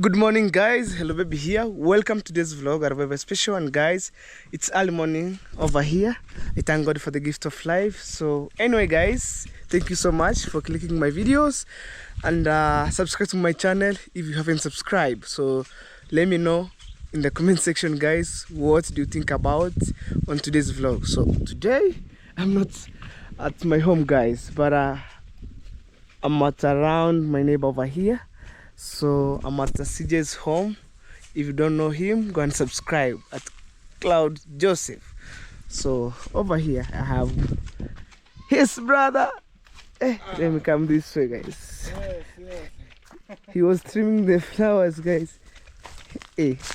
Good morning, guys. Hello baby here. Welcome to this vlog. I have a very special one, guys. It's early morning over here. I thank God for the gift of life. So anyway, guys, thank you so much for clicking my videos and subscribe to my channel if you haven't subscribed. So let me know in the comment section, guys, what do you think about on today's vlog. So today I'm not at my home, guys, but I'm at around my neighbor over here. So I'm at CJ's home. If you don't know him, go and subscribe at Cloud Joseph. So over here I have his brother. Let me come this way, guys. Yes. He was trimming the flowers, guys. Yes.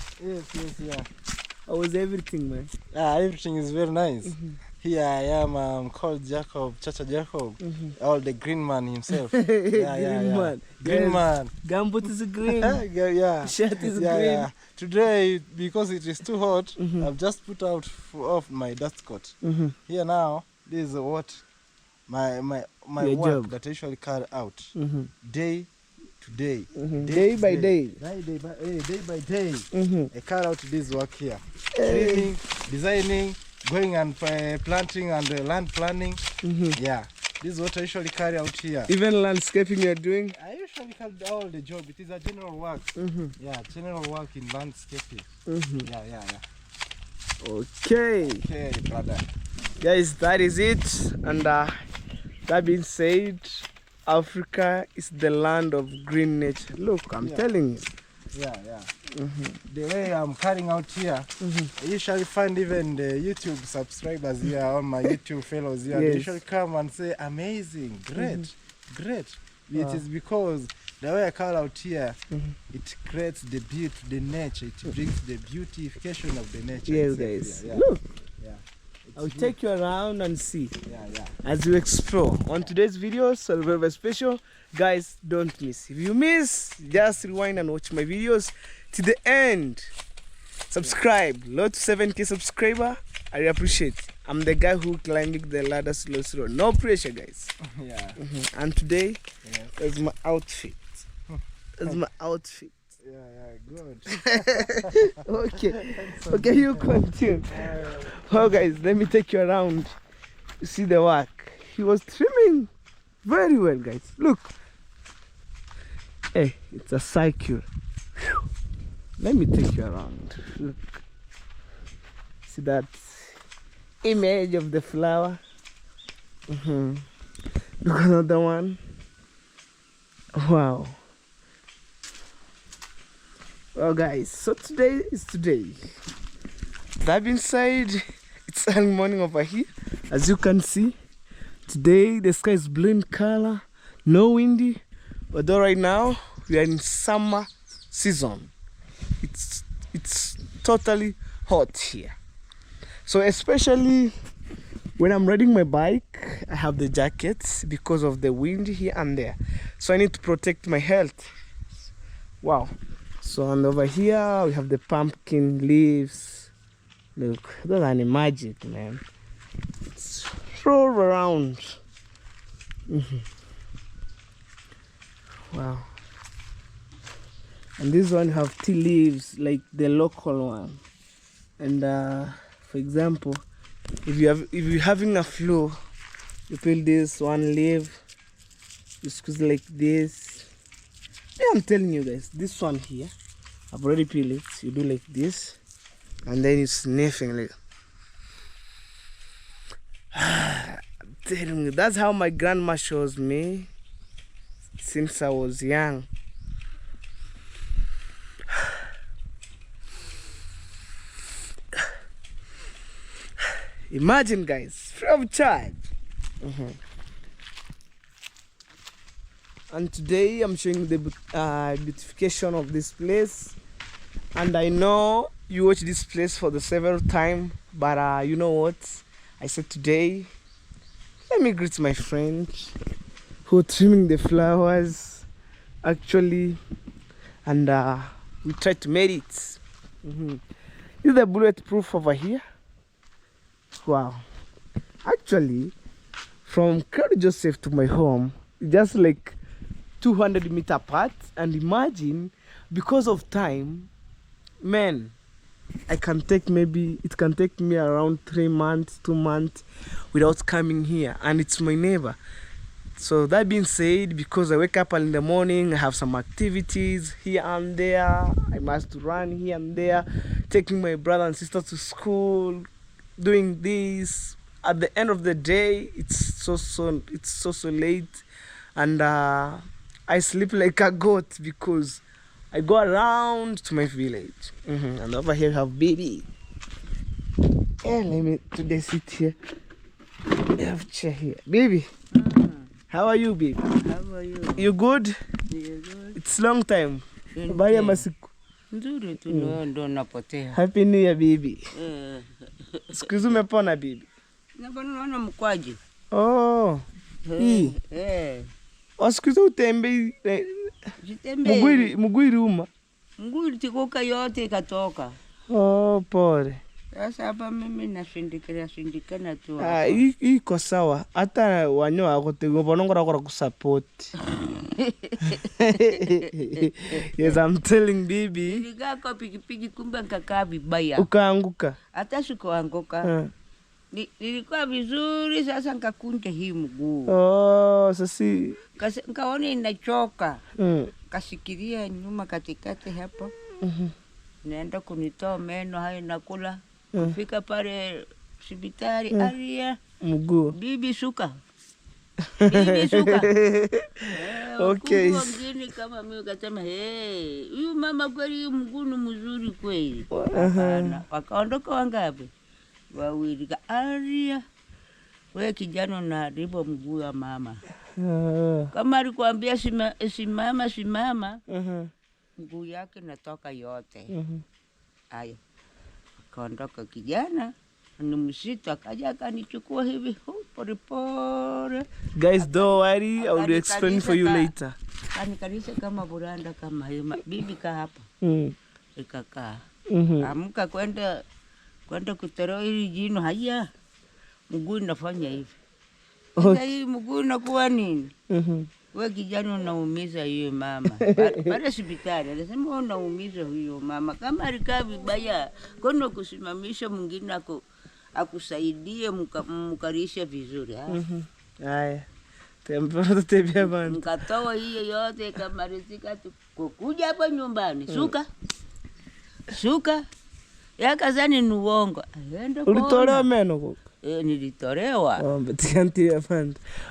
How was everything, man? Everything is very nice. Here I am, called Jacob, Chacha Jacob, all the green man himself. Green man. Green man. Gambut is green. Yeah. Shirt is green. Yeah. Today, because it is too hot, I've just put out off my dust coat. Here now, this is what my Your work job. that I usually carry out day to day. Day by day. Day by day. I carry out this work here. Trimming, designing, going and planting and land planning. Yeah, this is what I usually carry out here. Even landscaping you're doing? I usually carry all the job. It is a general work. Yeah, general work in landscaping. Yeah. Okay, Brother. guys, that is it. And that being said, Africa is the land of green nature. Look, I'm telling you. Yeah. The way I'm carrying out here, I usually find even the YouTube subscribers here, all my YouTube fellows here, they usually come and say, amazing, great. It is because the way I carry out here, it creates the beauty, the nature, it brings the beautification of the nature. Yes, guys. Yeah. Look, I'll It's take you around and see Yeah. as we explore. On today's video, so very special. Guys, don't miss. If you miss, just rewind and watch my videos to the end. Subscribe. Load to 7K subscriber. I appreciate. I'm the guy who climbing the ladder slow. No pressure, guys. Yeah. And today, that's my outfit. That's my outfit. Yeah, good. Okay, you continue. Oh, guys, let me take you around. You see the work. He was trimming very well, guys. Look. Hey, it's a cycle. Whew. Let me take you around. Look. See that image of the flower? Look, another one. Wow. Well, guys, so today is today. That being said, it's early morning over here. As you can see, today the sky is blue in color, no windy. Although right now we are in summer season. It's totally hot here. So especially when I'm riding my bike, I have the jackets because of the wind here and there. So I need to protect my health. Wow. So and over here we have the pumpkin leaves. Look, those are magic, man. It's all around. Wow. And this one have tea leaves like the local one. And for example, if you're having a flu, you peel this one leaf, you squeeze like this. Yeah, I'm telling you guys, this one here, I've already peeled it. You do like this, and then you sniffing like. I'm telling you, that's how my grandma shows me since I was young. Imagine, guys, free of charge. And today I'm showing the beautification of this place. And I know you watch this place for the several time, but you know what? I said today, let me greet my friend who are trimming the flowers, actually, and we try to make it. This is the bulletproof over here. Wow. Actually, from Cloud Joseph to my home, just like 200 meters apart, and imagine because of time, man, it can take me around 3 months, 2 months without coming here, and it's my neighbor. So that being said, because I wake up early in the morning, I have some activities here and there. I must run here and there, taking my brother and sister to school, doing this. At the end of the day, it's so late, and I sleep like a goat because I go around to my village. And over here we have baby. Let me today sit here. I have a chair here, baby. How are you, baby? How are you? You good? You good? It's long time. Habari ya masiku. Nzuri tu ndo napotea. Happy New Year, baby. Siku hizi umepona, baby? Naona mkwaji. Oh. Hii. Siku hizi utembei. Jitembei. Mguu uma. Mguu tikuka yote ikatoka. Oh, pole. Sasa hapa mimi nashindikana tu. Iko sawa. Hata wanyo wako bonongora kwa kusupport. Yes, I'm telling baby. Nilikaa kwa pikipiki kumbe nikakaa vibaya. Ukaanguka? Hata sikuanguka. Nilikuwa vizuri, sasa nikakunja hii mguu. Oh, sasa nikaona inachoka. Kasikiria nyuma katikati hapo. Naenda kunitoa meno hayo nakula. Kufika pale hospitali aria mguu. Bibi suka. Bibi suka. Okay. Wengine kama mimi kasema, huyu mama kweli mguu ni mzuri kweli. Hapana. Wakaondoka wangapi? Wawili. Aria. Wewe kijana unaharibu mguu wa mama. Kama alikwambia simama. Mguu yake natoka yote. Ayo. Kaondoka kijana, ni msitu akaja akanichukua hivi pole. Guys, don't worry, I will explain for you later. Kanisa kama buranda kama hiyo. Bibi ka hapa. Ikakaa. Amka kwenda kutoroa hili jino haya. Mguu nafanya hivi. Sasa hii mguu nakuwa nini? Wewe kijana unaumiza hiyo mama. Pale hospitali anasema unaumiza huyo mama. Kama alikaa vibaya, kono kusimamisha mwingine akusaidie mkarisha vizuri. Haya. Tembea bana. Nikatoa hiyo yote kama rizika kukuja hapa nyumbani. Suka. Yakazani ni uongo. Ulitolewa meno huko? Nilitolewa.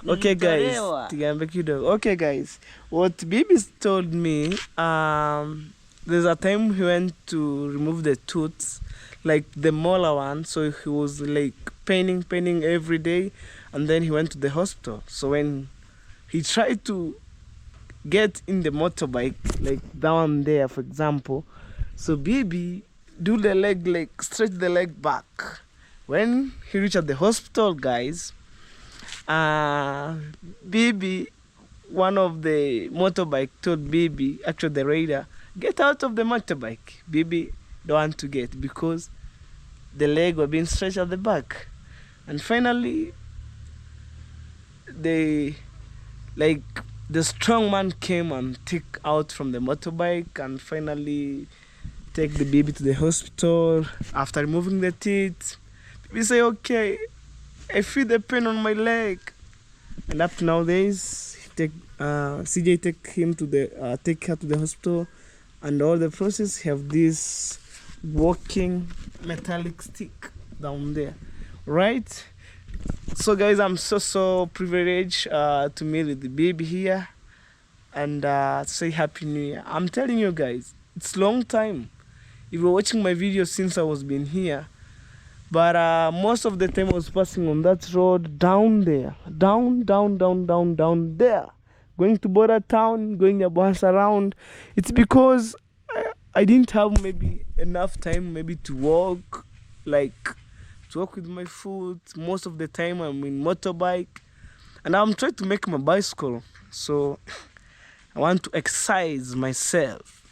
Okay guys, okay guys, what Bibi told me, there's a time he went to remove the tooth, like the molar one, so he was like paining every day, and then he went to the hospital. So when he tried to get in the motorbike, like that one there for example, so Bibi do the leg, like stretch the leg back. When he reached at the hospital, guys, Bibi, one of the motorbike told Bibi, actually the rider, get out of the motorbike. Bibi don't want to get because the leg was being stretched at the back. And finally, the strong man came and took out from the motorbike and finally take the baby to the hospital. After removing the teeth, we say, okay, I feel the pain on my leg. And up to nowadays, CJ take her to the hospital, and all the process have this walking metallic stick down there, right? So guys, I'm so privileged to meet with the baby here and say Happy New Year. I'm telling you guys, it's long time. If you're watching my videos since I was been here, but most of the time I was passing on that road down there, down there, going to border town, going about around. It's because I didn't have maybe enough time maybe to walk, like to walk with my foot. Most of the time I'm in motorbike, and I'm trying to make my bicycle. So I want to exercise myself.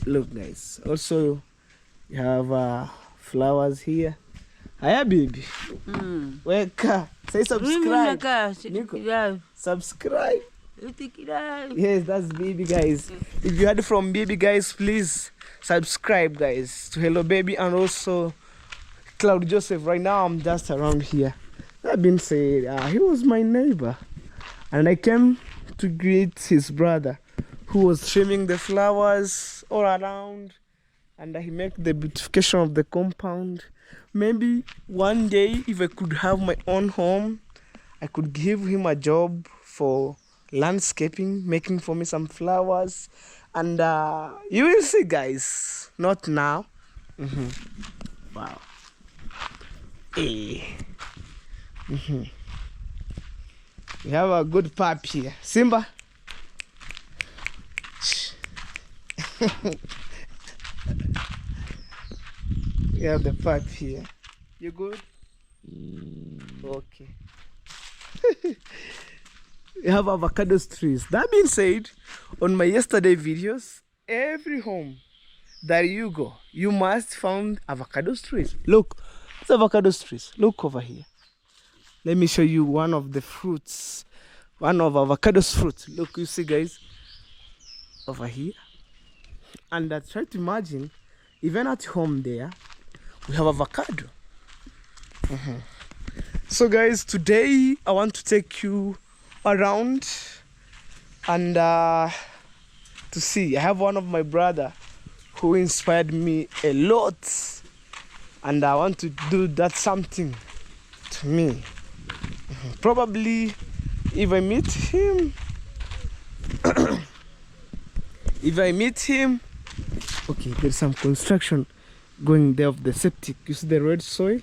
Look guys, also you have flowers here. Hiya baby. Weka. Say subscribe. Yeah. Subscribe. Yes, that's baby, guys. If you heard from baby, guys, please subscribe, guys, to Hello Baby and also Cloud Joseph. Right now, I'm just around here. That being said, he was my neighbor, and I came to greet his brother, who was trimming the flowers all around, and he make the beautification of the compound. Maybe one day, if I could have my own home, I could give him a job for landscaping, making for me some flowers, and you will see, guys. Not now. Wow. Hey. We have a good pup here, Simba. We have the pup here. You good? Okay. We have avocado trees. That being said, on my yesterday videos, every home that you go, you must find avocado trees. Look, it's avocado trees. Look over here. Let me show you one of the fruits, one of avocado's fruits. Look, you see, guys, over here. And try to imagine, even at home there, we have avocado. So, guys, today I want to take you around and to see. I have one of my brother who inspired me a lot, and I want to do that something to me. Probably if I meet him okay, there's some construction going there of the septic. You see the red soil?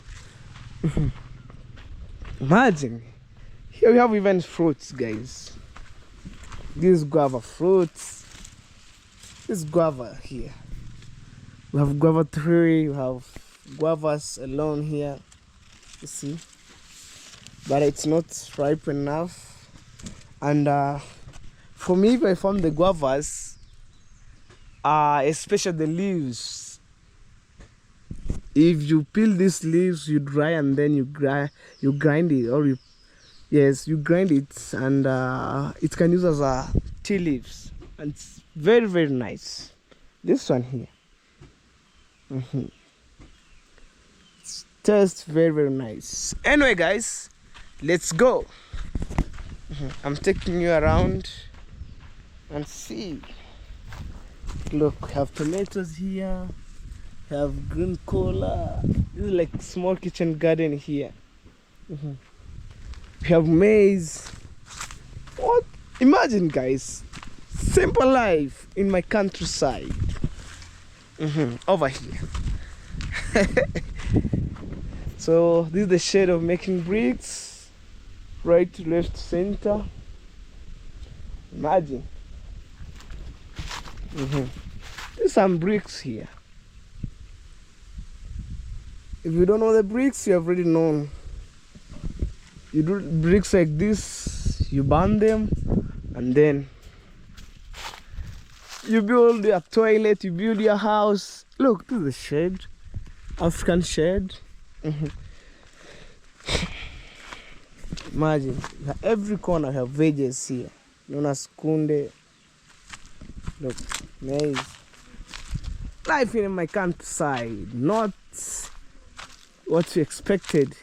Imagine, here we have even fruits, guys. This guava fruits. This guava here. We have guava tree. We have guavas alone here. You see, but it's not ripe enough. And for me, if I found the guavas, especially the leaves, if you peel these leaves, you dry and then you grind it, or you grind it, and it can use as a tea leaves, and it's very, very nice. This one here, it tastes very, very nice. Anyway, guys, let's go. I'm taking you around and see. Look, we have tomatoes here. We have green cola. This is like small kitchen garden here. We have maize. What? Imagine, guys, simple life in my countryside. Over here. So this is the shade of making bricks. Right, left, center. Imagine. There's some bricks here. If you don't know the bricks, you have already known. You do bricks like this, you burn them, and then you build your toilet, you build your house. Look, this is a shed, African shed. Imagine, every corner have veggies here, known as kunde. Look, maize. Life in my countryside, not what you expected.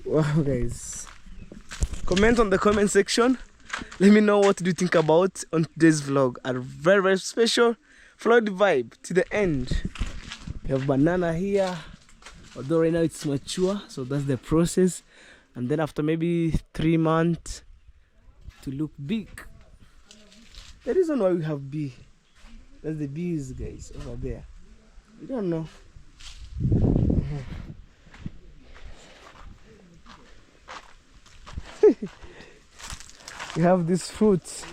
Wow, guys. Comment on the comment section. Let me know what do you think about on today's vlog. A very, very special flood vibe to the end. We have banana here. Although right now it's mature, so that's the process. And then after maybe 3 months to look big. The reason why we have bee, that's the bees, guys, over there. We don't know. We have these fruits.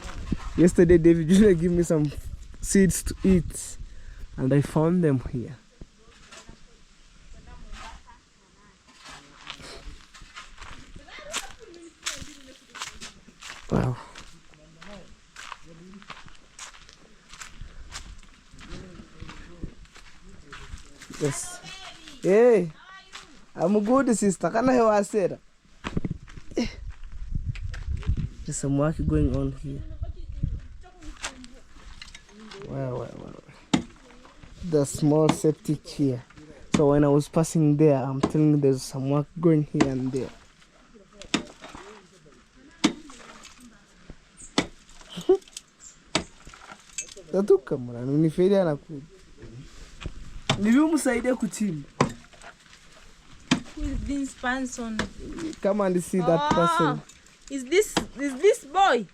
Yesterday David Jr. gave me some seeds to eat, and I found them here. Wow. Yes. Hey, I'm good, sister. Can I have a There's some work going on here. Wow. The small septic here. So when I was passing there, I'm telling you there's some work going here and there. Tatuka mwana, unifaidia na kuja. Nilimsaidia kuchimba. Who is this person? Come and see that person. Is this boy?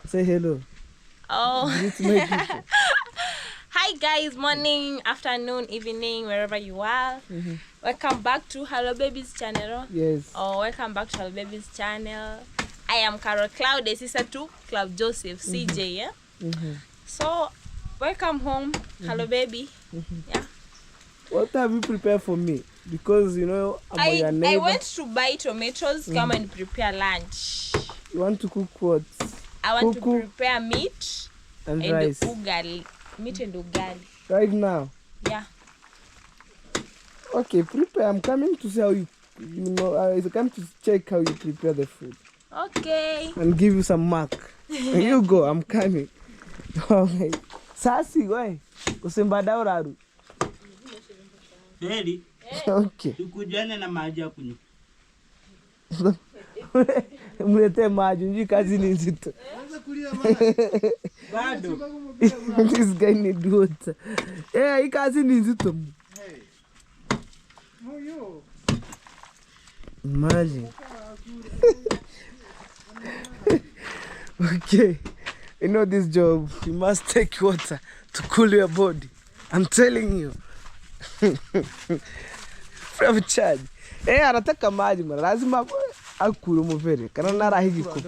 Say hello. Oh. Greet my people. Hi guys, morning, afternoon, evening, wherever you are. Welcome back to Hello Baby's channel. Yes. Welcome back to Hello Baby's channel. I am Carol Cloud, a sister to Cloud Joseph, CJ, yeah? So, welcome home, Hello Baby. Yeah. What have you prepared for me? Because you know I'm your neighbor. I went to buy tomatoes, come and prepare lunch. You want to cook what? I want to prepare meat and rice. Ugali. Meat and ugali. Right now? Yeah. Okay, prepare. I'm coming to see how you know, I come to check how you prepare the food. Okay. And give you some mark. You go, I'm coming. Okay. Sasi, why? Usembada uraru. Heri. Okay. Tukujane na maji ya kunywa. Mlete maji, njui kazi ni nzito. Bado. This guy need water. Hii kazi ni nzito. Imagine. Okay. You know this job, you must take water to cool your body. I'm telling you. Free of charge. Anataka maji mara lazima akule muvere kana narahigi ko.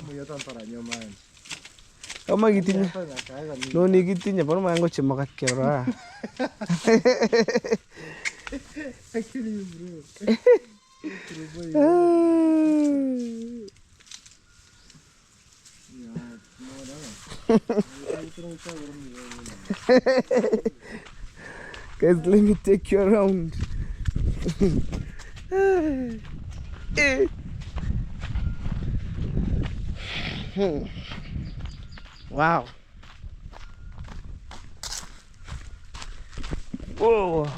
Kama gitinya. No ni gitinya bano mango chemaka kera. Guys, let me take you around. Wow. Whoa.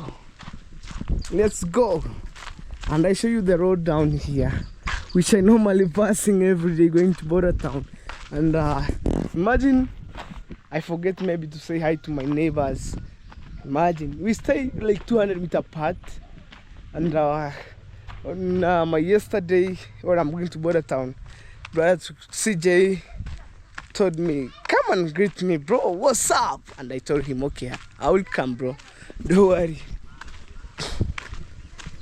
Let's go. And I show you the road down here, which I normally passing every day going to Border Town. And imagine I forget maybe to say hi to my neighbors. Imagine we stay like 200 meters apart. And on my yesterday, when I'm going to Border Town, brother CJ told me, come and greet me, bro, what's up? And I told him, okay, I will come, bro, don't worry.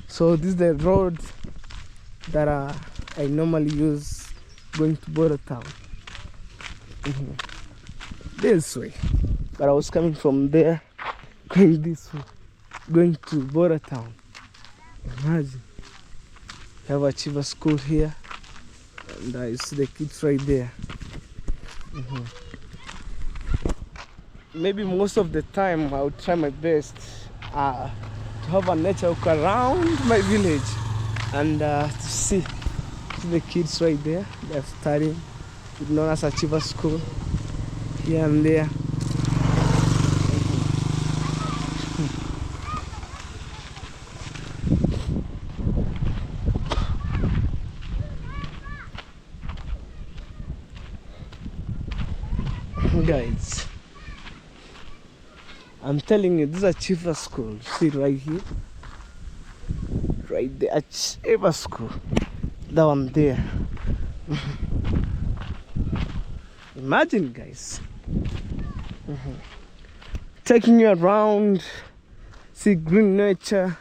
So this is the road that I normally use going to Border Town. This way. But I was coming from there, going this way, going to Border Town. Imagine. We have a Chiva school here. And you see the kids right there. Maybe most of the time I would try my best to have a nature walk around my village and to see the kids right there. They're studying. It's known as a Chiva school here and there. Guys, I'm telling you, this is a Chiva school. See right here, right there, a Chiva school. That one there. Imagine, guys, taking you around, see green nature.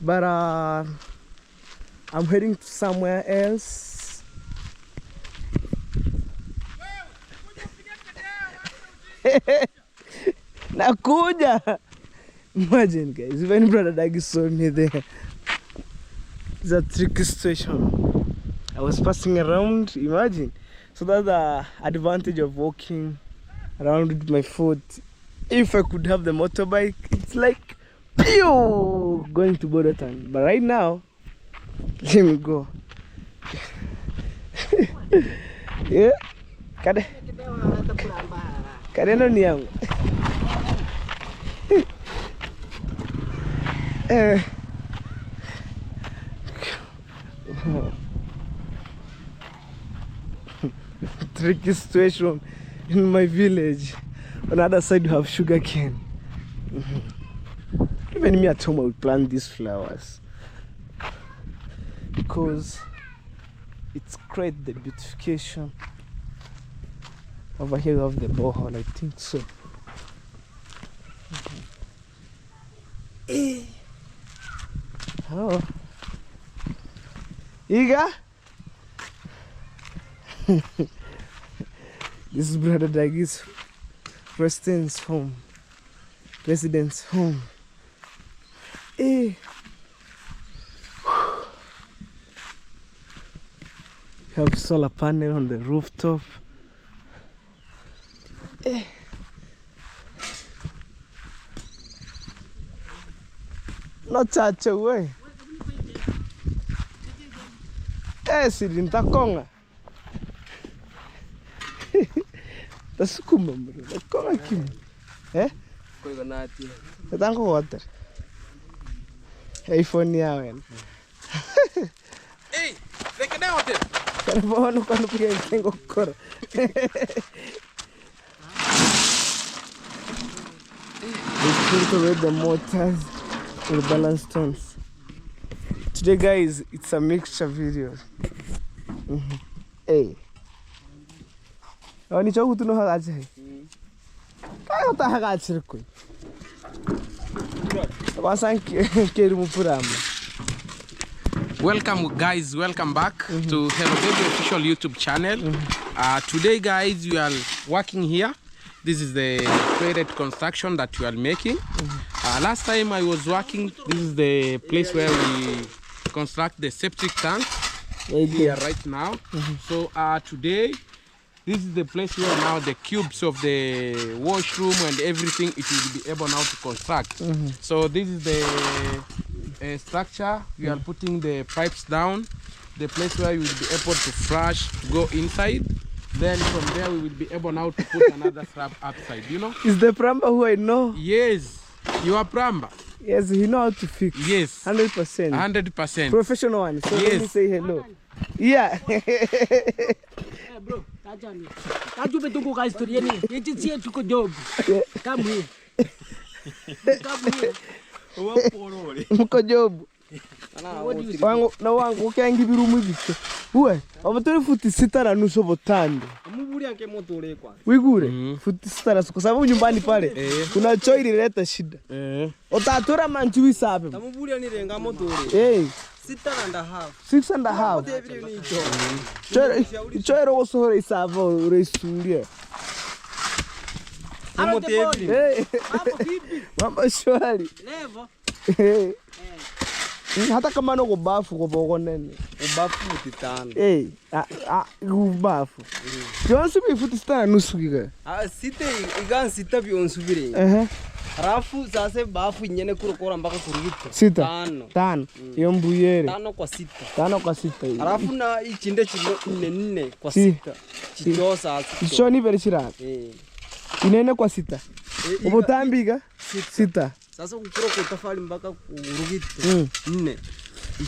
But I'm heading to somewhere else. Nakuja. Imagine, guys, even brother Dagi saw me there. It's a tricky situation. I was passing around, imagine. So that's the advantage of walking around with my foot. If I could have the motorbike, it's like pew going to Border Town. But right now, let me go. Yeah. Kadeno ni yangu. Tricky situation in my village. On the other side you have sugar cane. Even me at home I will plant these flowers because it's great, the beautification. Over here we have the borehole, I think so. Oh, Iga. This is Brother Dagi's President's home. President's home. Hey. Have solar panel on the rooftop. Hey. Not such a way. Yes, it didn't takonga. That's kumba, bro. Takonga kim. Eh? Koi nati. Tango water. iPhone ya wen. Hey, take it out there. Kanabono kwano pia kengo kora. We put away the motors and the balance stones. Today, guys, it's a mixture video. Hey. Oni chogu tu no hagache hai. Kaya hota hagache koi. Wasan ke rumu purama. Welcome guys, welcome back to Hello Baby official YouTube channel. Today guys, we are working here. This is the toilet construction that we are making. Last time I was working, this is the place where we construct the septic tank here right now. So today, this is the place where now the cubes of the washroom and everything, it will be able now to construct. So this is the structure. We are putting the pipes down, the place where you will be able to flush, go inside. Then from there we will be able now to put another slab outside, you know? Is the plumber who I know? Yes, you are plumber. Yes, he know how to fix. Yes. 100%. 100%. Professional one. So let me Yes. say hello. Yeah. Bro, tajani. Taju betungu ka historia ni. Yechi sie tuko job. Come here. Come here. Mko job. Wangu ukiangi birumu bicho. Uwe, abatore futi 6.5 botando. Amuburi anke motore kwa. Wigure, futi 6 kwa sababu nyumbani pale kuna choo ilileta shida. Utatora manchu isabe. Amuburi ani renga motore. Eh, 6.5. 6.5. Tebiri ni cho. Choo ero gosohora isabe ureisuria. Amo tebiri. Eh, Hapo vipi? mambo shwari. Levo. Eh. Hata kama no kubafu kubogo nene. Ubafu mutitano. Eh, kubafu. Jonsu bifuti 6.5 giga. Site igan sita byonsubire. Halafu sasa bafu nyene kurokora mpaka kurugita. 6. 5. Iyo mbuyere. 5 kwa 6. 5 kwa 6. Halafu na ichinde chilo 4 kwa 6. Chicho sasa. Icho ni berishira. Inene kwa 6. Ubutambiga 6. Sasa ukura kutafali mpaka kurugita 4.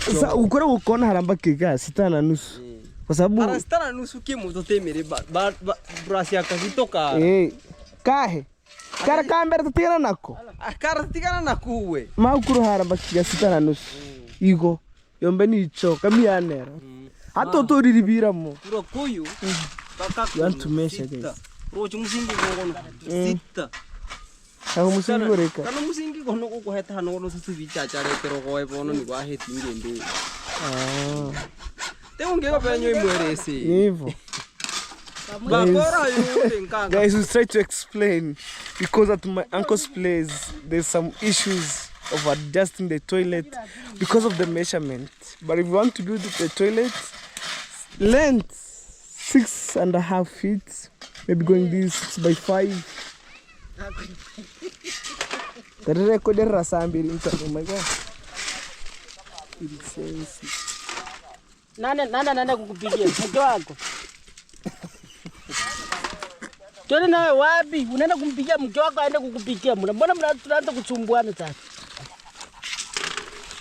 Sasa ukora ukona haramba kika 6.5. Kwa sababu Ara 6.5 kimu totemere brush yakazitoka. Kahe. Kara kambere tutira nako. Akara tigana nakuwe. Ma ukuru haramba kika 6.5. Igo yombe ni icho kamiyanera. Hata utoriribira mo. Kuro kuyu. You want to measure guys. Rochi musingi ngono 6. Aho musingi goreka. Kana musingi ngono ko heta hano no susu bichacha retero ko ebono ni kwa heti ngende. Te ungeka penyo imwerese. Hivyo. Bakora yule nkanga. Guys, we try to explain because at my uncle's place there's some issues of adjusting the toilet because of the measurement. But if you want to do the toilet length 6.5 feet, maybe going this 6x5. The record is rasambiri inside. Oh my god. Nana kukupigia. Mtoto wako. Tuone nawe wapi? Unaenda kumpikia mke wako aende kukupikia. Mbona tunaanza kusumbuana sasa?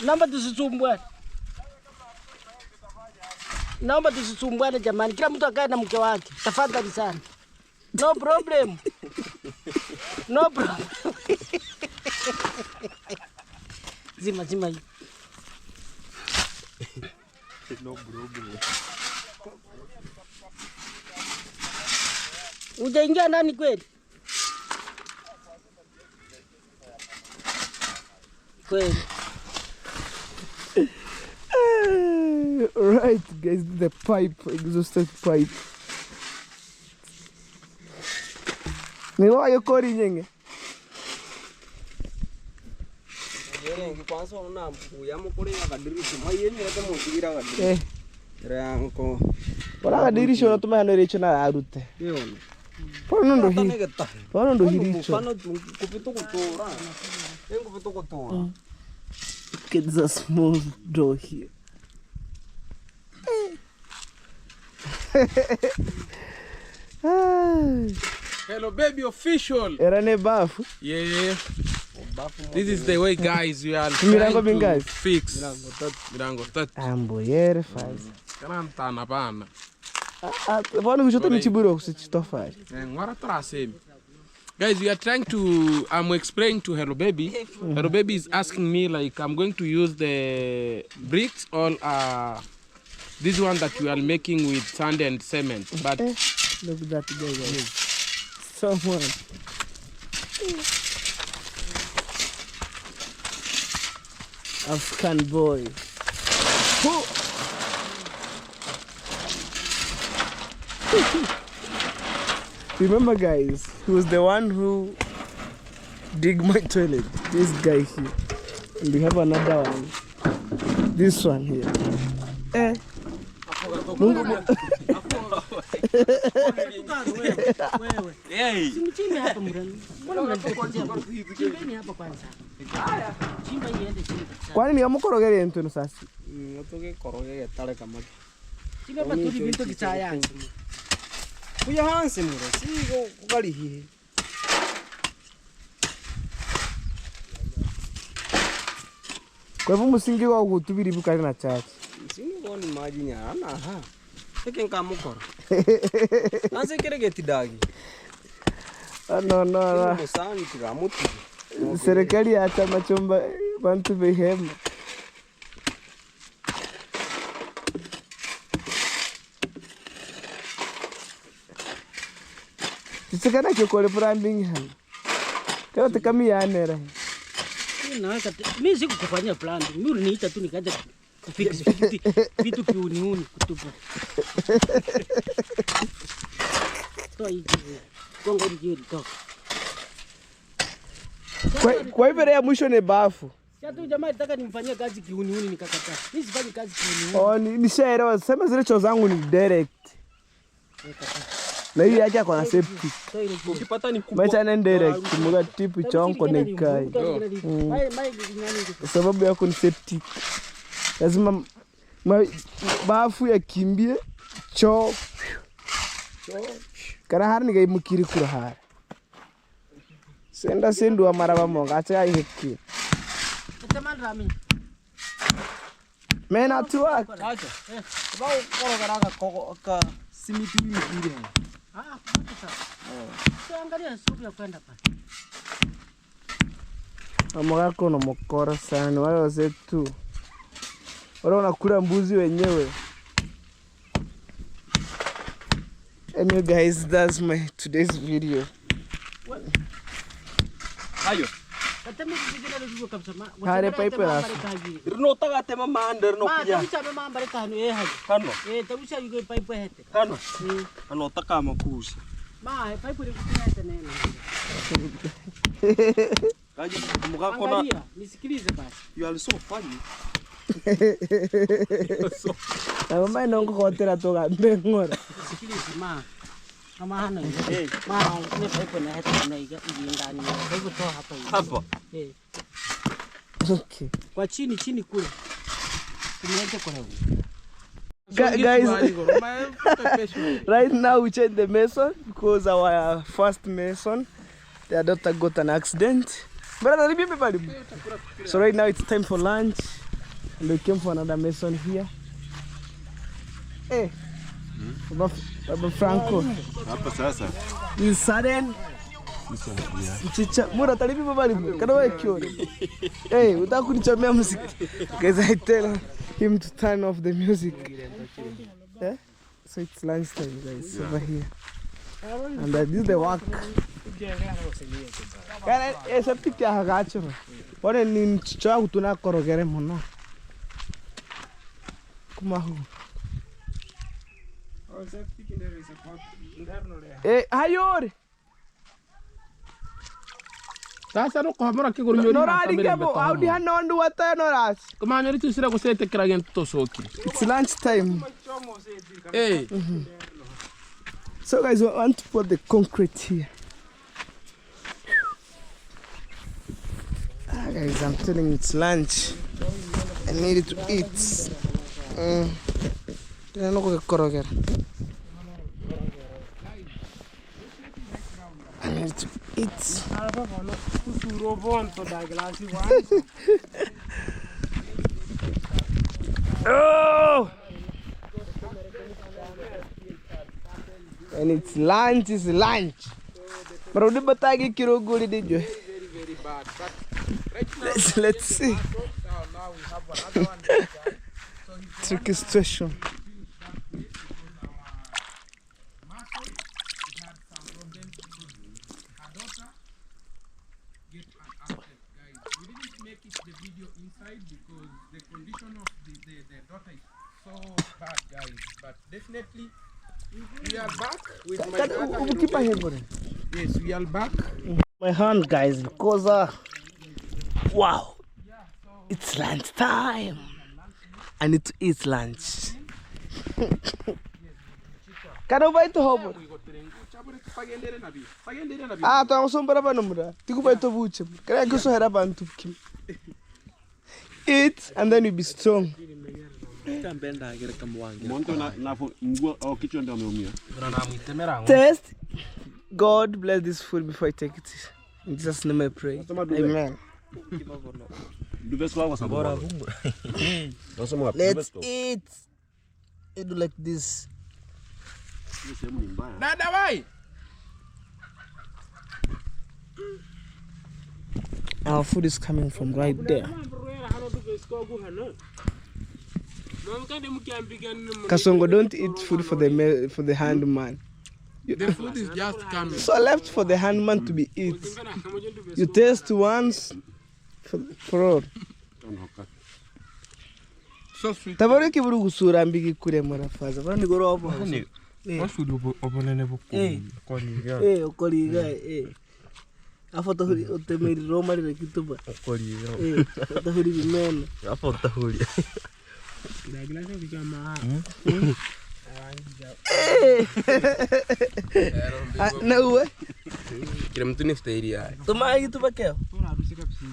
Naomba tusisumbuane. Naomba tusisumbuane jamani. Kila mtu akae na mke wake. Tafadhali sana. No problem. No problem. Zima hii. No problem. Ujaingia ndani kweli? Kweli. Right guys, the pipe, exhausted pipe. Ni wayo kori nyenge. Yengi kwanza una mbuya mukuri akadirisha mayeni rata mugira akadirisha. Ranko. Wala akadirisha no tuma hano recho na arute. Yona. Pono ndo hii. Pono ndo hiricho. Pono kupito kutora. Yengo kupito kutora. Look at the small door here. Hello baby official. Era ne bafu. Yeah. This is the way guys we are Mirango trying to guys. fix. Mirango tat. Ambo yere faz. Karantana bana. Vano kuchota michiburo kusitofari. Ngwara trasemi. Guys, we are trying to explain to Hello Baby. Hello Baby is asking me like I'm going to use the bricks or this one that we are making with sand and cement. But look at that guys. Someone. African boy. Remember guys, he was the one who dig my toilet. This guy here. And we have another one. This one here. Simchimbe hapa mrani. Mbona mnanipotea? Chimbeni hapa kwanza. Chimba iende chini kabisa. Kwani ni amukorogere ntu sasa? Ngotoke korogere tale kamaki. Chimba hapa tuli bintu kitayanga. Kuya hanse mure. Sigo kukali hii. Kwa hivyo msingi wa kutubiri bukari na chachi. Singo ni maji nyana ha. Teke nkamukora. Nanse kerege tidagi. No. Musani tigamuti. Serikali acha machomba bantu behema. Tisikana kikole branding hana. Kama tekami yanera. Mimi sikukufanyia plan. Mimi uliniita tu nikaja kufix vitu kiuniuni kutupa. Toa hivi. Gonga hivi toka. Kwa hivyo ya mwisho ni bafu. Sasa tu jamaa nataka nimfanyie kazi kiuniuni nikakataa. Mimi sifanyi kazi kiuniuni. Nishaelewa. Sema zile choo zangu ni direct. Na hii yake kwa safety. Ukipata ni kubwa. Macha nende direct. Mga tipu chonko ni kai. Sababu yako ni safety. Lazima bafu ya kimbie choo. Kana hari ni gaimukiri kura hari. Senda sendu wa maraba monga acha hiki. Tamani rami. Mena tu wako. Acha. Bao koro ka simiti ile. Sasa angalia supu ya kwenda pale. Amoga kono mokora sana wale wazee tu. Wale wanakula mbuzi wenyewe. Anyway guys, that's my today's video. Ayo. Katemi kijana ndio kabisa. Hare pipe la. Rino taga tema mander no kuja. Tabucha mama ambare kanu haji. Kano. Tabucha yuko pipe hete. Kano. Ano taka makusi. Pipe ile kuja hete nene. Kaji muga kona. Nisikilize basi. You are so funny. Mama nongo kotera toga mbengora. Nisikilize Mama hana hiyo. Ni pipe na hete na iga ndani. Pipe toa hapa hivi. Hapa. Okay. Kwa chini kule. Tumeacha kwa huko. Guys, right now we change the mason because our first mason, their daughter got an accident. So right now it's time for lunch, and we came for another mason here. Hey, Baba Franco. This is sudden. Chicha, mura talipi baba limu. Kada wewe kione. Hey, unataka kunichomea muziki? Guys, I tell him to turn off the music. Yeah? So it's lunchtime, guys, over here. And this is the work. Kana esa piti hagacho. Bora ni chicha utuna korogere mono. Kumahu. Eh, hayori. Sasa no kuhamura kiguru Audi hanondu wata noras. Kuma nyori tusira kusete kiragen tosoki. It's lunch time. Hey. So guys, we want to put the concrete here. Guys, I'm telling you, it's lunch. I need to eat. I need to eat. Oh! And it's lunch, But we batagi kiro goli did you? Very bad. But Let's see. now we have another one. Tricky situation. The video inside because the condition of the daughter is so bad, guys. But definitely we are back with my daughter. Yes, we are back. My hand, guys, because wow, it's lunch time. I need to eat lunch. Can I buy to hobo? Ah, to am sombra ba numra. Tiku buy to buche. Can I go so hera ba ntu kim? Eat and then you'll be strong. Taste. God bless this food before I take it. In Jesus' name I pray. Amen. Let's eat. It do like this. Our food is coming from right there. Kasongo, don't eat food for the handman. The food is just coming. So I left for the handman to be eat. You taste once for all. So sweet. Tabari kiburu gusura mbigi kure marafaza. Bani goro obo. Wasudu obonene buku. Okoliga Afoto huri otemeri Roma le kituba. Okoliga. Afoto huri bimene. Afoto huri. Daglaso bikama. Na uwe. Kila mtu ni futairi hai. Tuma kituba keo.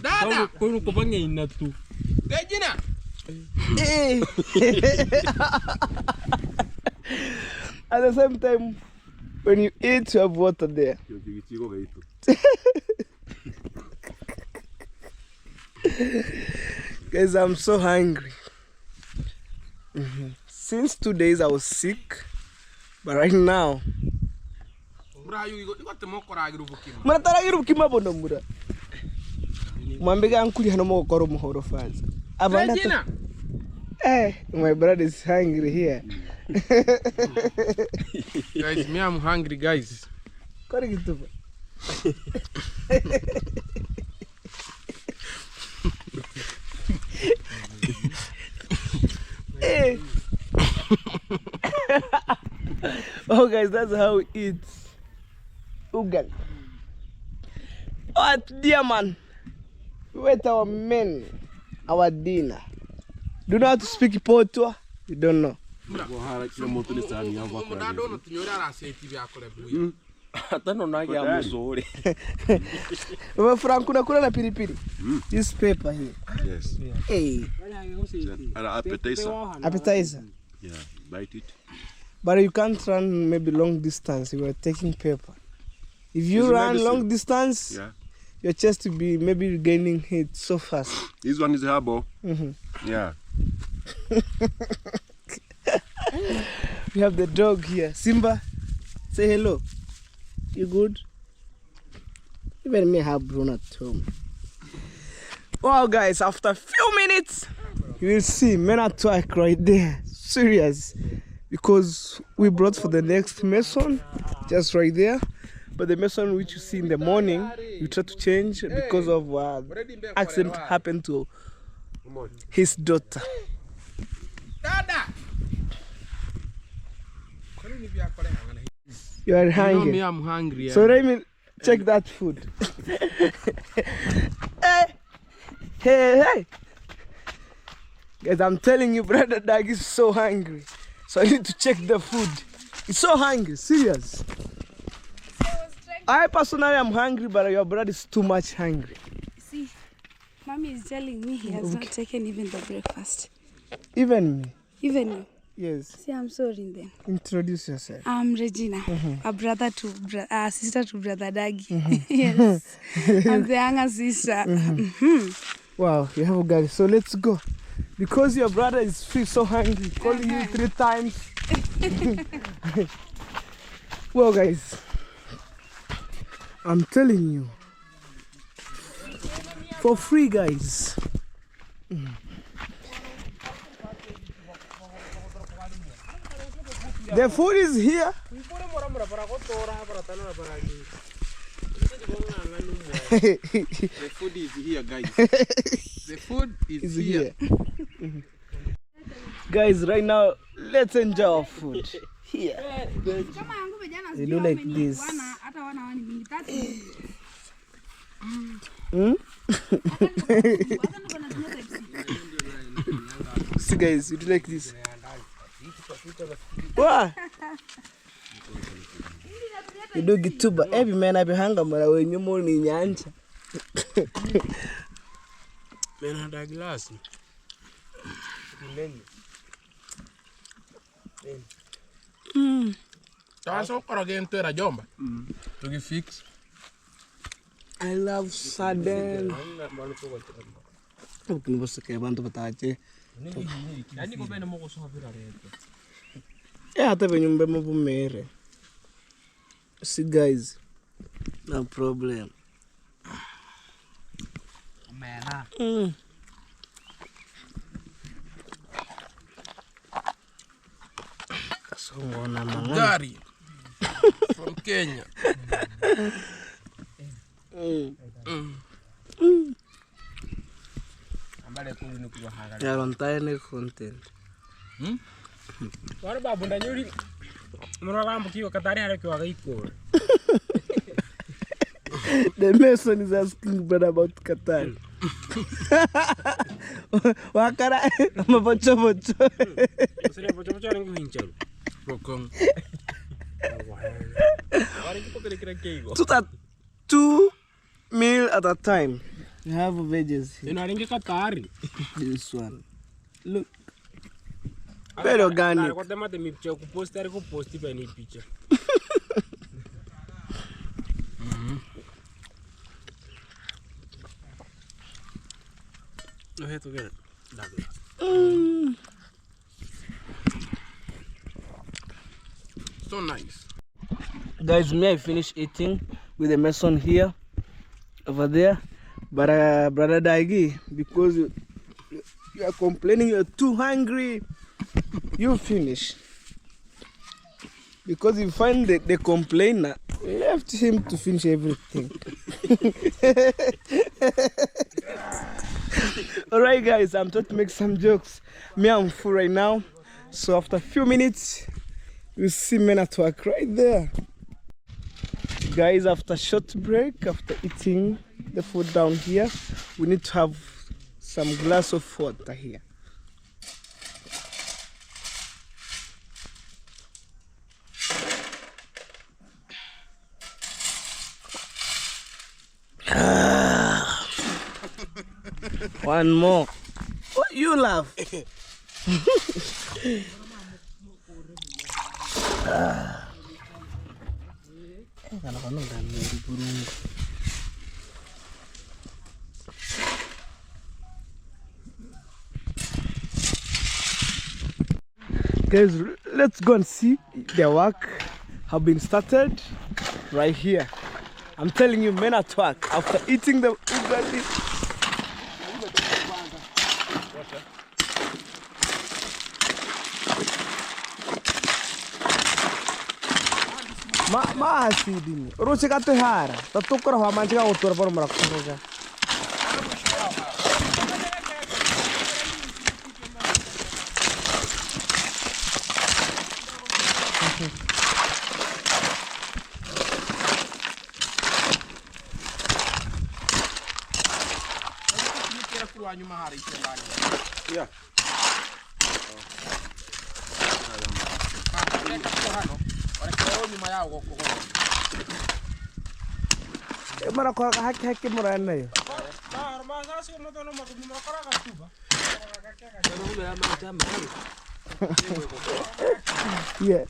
Dada, kono kopanya inatu. Kejina. At the same time, when you eat, you have water there. Guys, I'm so hungry. Since 2 days I was sick, but right now, Marataragiru kima bono mura. Mwambega ankuli hano mokoro muhoro faza. Abanda. My brother is hungry here. Guys, me I'm hungry, guys. Kore kituba. Oh guys, that's how we eat. Ugal. What dear man? We wait our men, our dinner. Do you know how to speak Portuguese? You don't know. Franco nakula na pilipili. This pepper here. Yes. Hey. Appetizer. Appetizer. Yeah, bite it. But you can't run maybe long distance. You are taking paper. If you It's run medicine. long distance, Yeah. your chest will be maybe gaining heat so fast. This one is herbal. Yeah. We have the dog here. Simba, say hello. You good? Even me have Bruno at home. Wow, guys, after a few minutes, you will see men at work right there. Serious. Because we brought for the next mason, just right there. But the mason which you see in the morning, we try to change because of accident happened to his daughter. You are hungry. You know me, I'm hungry. So Raymond, check that food. Hey. Guys, I'm telling you, brother Dag is so hungry. So I need to check the food. He's so hungry, serious. I personally am hungry, but your brother is too much hungry. See, Mommy is telling me he has not taken even the breakfast. Even me? Even you? Yes. See, I'm sorry then. Introduce yourself. I'm Regina, a brother to sister to brother Dagi. Yes. I'm the younger sister. Wow, you have a guy. So let's go. Because your brother is so hungry, calling you 3 times. Well, guys, I'm telling you, for free, guys. The food is here. The food is here, guys. The food is here. Guys, right now, let's enjoy our food. Here. We do like this. See, guys, we do like this. What? You do gituba. Every man I be hanga mara when you more ni nyanja. Man had a glass. So again to a jump. To get fixed. I love sardine. Okay, what's the bantu patache? Yeah, hata venye mbema bumere. See, guys, no problem. Kasongona mangana. Gary from Kenya. Yeah, on tiny content. What about Bundanyuri? Moralambuki, Katari, Harako. The mason is asking brother about Qatar. Wakara, I'm a bocho. So that 2 meals at a time. You have veggies here. This one. Look. Very organic. So nice. Guys, may I finish eating with the mason here, over there. But brother Daigi, because you are complaining you're too hungry, you finish. Because you find the complainer, left him to finish everything. Alright guys, I'm trying to make some jokes. Me, I'm full right now. So after a few minutes, you see men at work right there. Guys, after a short break, after eating the food down here, we need to have some glass of water here. One more. What you laugh? Guys, let's go and see the work have been started right here. I'm telling you, men at work after eating the ugali. Ma hasidini. Roche ka tehara. Tatukra ho manchika utur par marakhoga. Yeah. Mara kwa haki mura nayo. Yeah.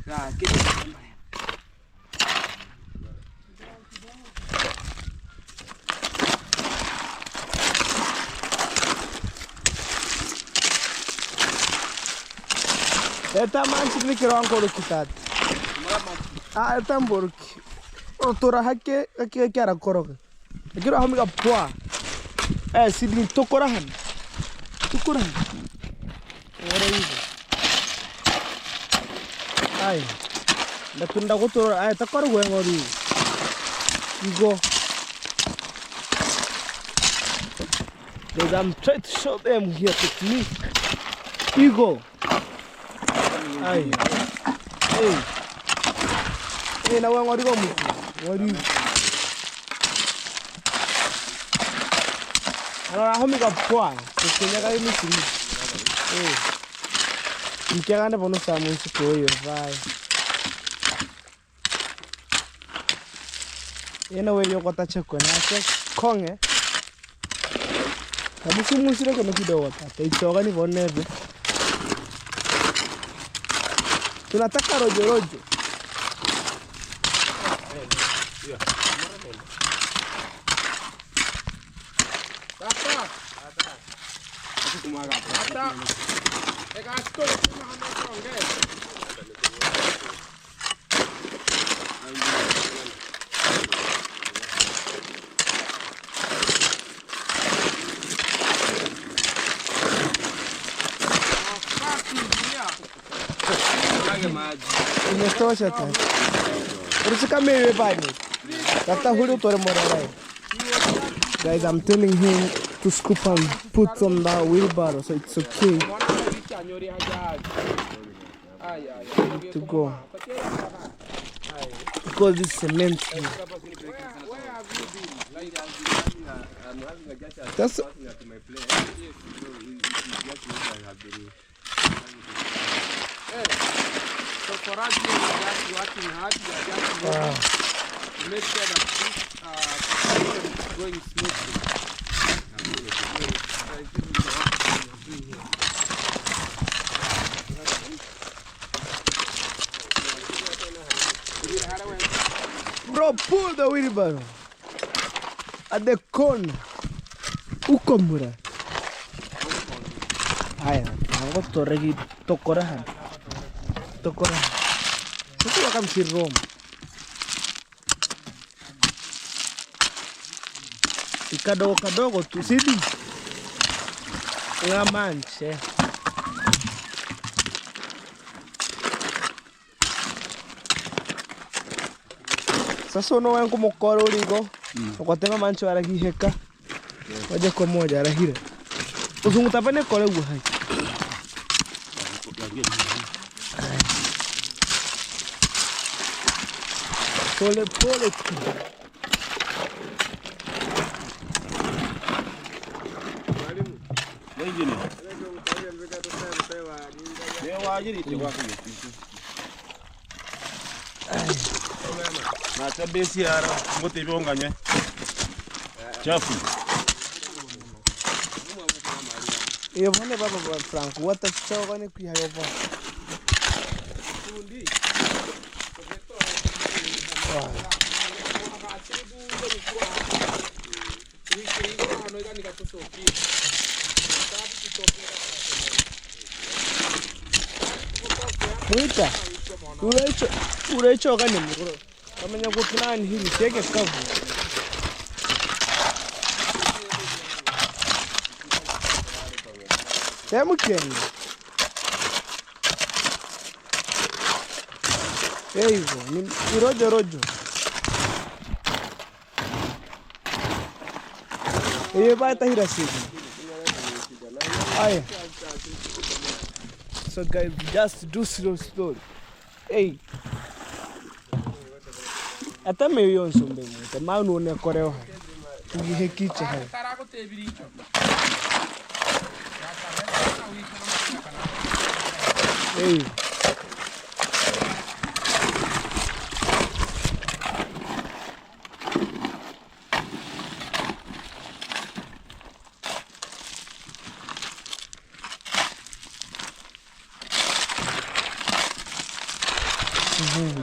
Eta manchi ni kiro ancora kitat. Eta mborki. Otora hake kiara koroga. Kiro hamiga poa. Sidin tokorahan. Tokorahan. Ora hivi. Ai. Nakunda gotora ai takoro ngori. Go. Because I'm trying to show them here technique. Ego. Ay. Hey. Hey, na ngori ko mu. Ngori. Ara homi ka poa. Kenya ka ni sini. Eh. Mkianga ne bono sa mu si ko yo vai. Ena we yo kota cheko na che konge. Kamusi musire ko no kidogo tata. Ichoga ni bonebe. Tunataka rojo rojo. Imetosha tata. Rusika mewe bani. Tata hulu tore morai. Guys, I'm telling him to scoop and put on the wheelbarrow, so it's okay to go. Because it's cement here. That's so for us, we are just working hard. We are just working to make sure that this is going smoothly. Bro, pull the wheelbarrow at the corner. Ukomura. Aya, nango toregi tokorahan. Tokorahan. Itu akan si Rom. Ikadogo tu sidi. Ngamanche. Sasa unaona como koro ligo. Ukatema mancho aragiheka. Waje kwa moja arahira. Uzungutapane kore uhai. Pole tu. Na tabesi ara ngote bonganye. Chafu. Iyo bone baba Frank, what the show gani kuya yoba. Muita. Urecho gani muro? Kamenya kuplan hili teke kavu. Temu keni. Hivyo, ni rojo. Iye bata hira sidi. Aya. So guys, just do slow story. Hey. Ata me yonso mbemu. Tama unuone koreo. Tugihe kicha hai. Hey.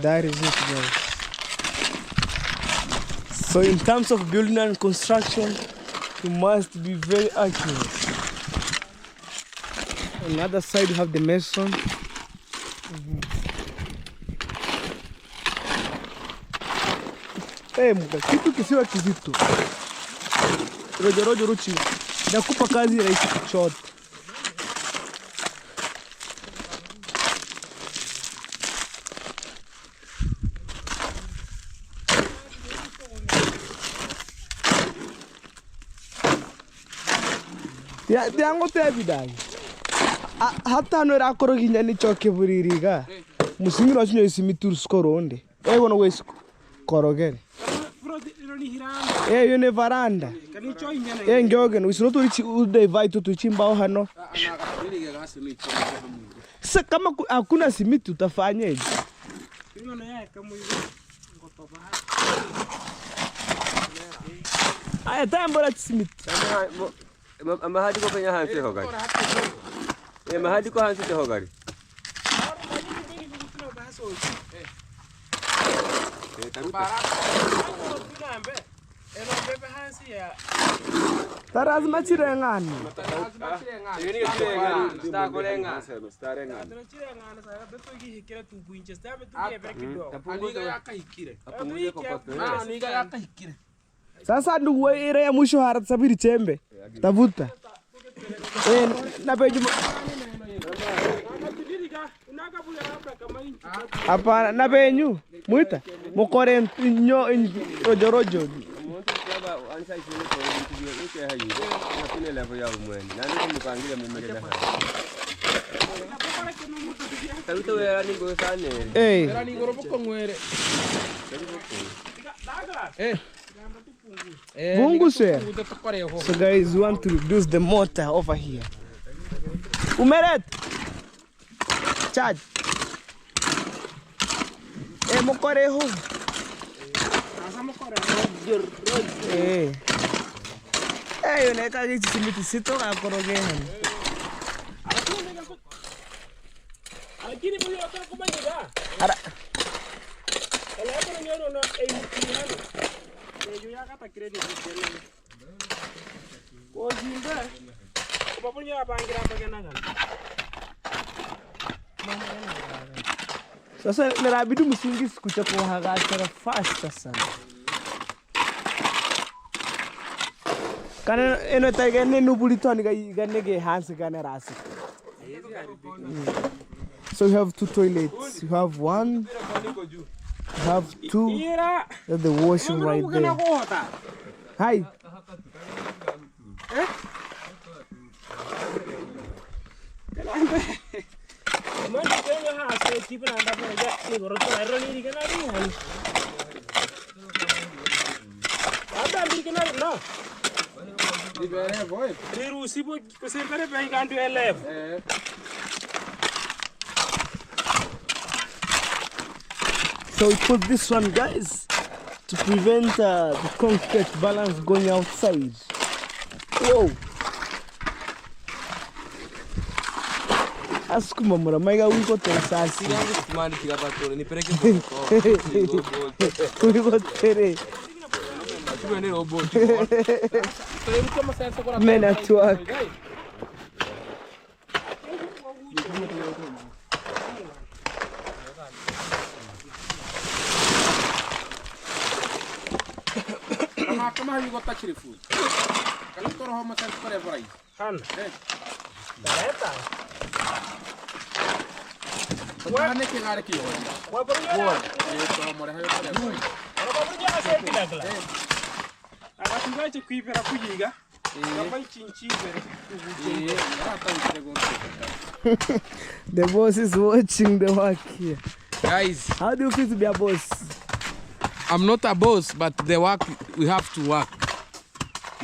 That is it, guys. So in terms of building and construction, you must be very accurate. On the other side you have the mason. Muka, kitu kisiwa kizito. Rojo ruchi. Nakupa kazi rahisi kuchota. Tiango te bidai. Hata no rakoro ginya ni choke buririga. Musingi no chinyo isimitur skoronde. Gono wes korogere. Yone varanda. Njogen usinoto richi ude vai tu chimbao hano. Sasa kama hakuna simiti utafanyaje? Aya tambora simiti. Mahadi ko kanya hanse ho gari. Mahadi ko hanse ho gari. Taraz machirengani. Sasa ndugu ire ya mwisho harasabiri chembe. Tavuta. Na peju. Apa na penyu? Muita. Mukore nyo rojo. So guys, we want to reduce the motor over here. Umeret. Charge. Mokore ho. Yone kage chisimiti sito ka korogehan. Ara. Sasa narabidu musingi sikucha kuhagachara fast sana. Kana eno tagene nubulitoni ganege hands gane rasi. So you have two toilets. You have one. You have two. There's the washroom right there. Hi. So we put this one, guys, to prevent the concrete balance going outside. Whoa! Asukuma mura maiga wiko tesasi. Yangu situmani kikabatole nipeleke kwa Wiko tere. ni robot. Men at work. Come on, you got touch the food. Can you throw how much for every rice? Hana. What are you going to Akatungaje kuipera kuyiga. The boss is watching the work here. Guys, How do you feel to be a boss? I'm not a boss, but the work, we have to work.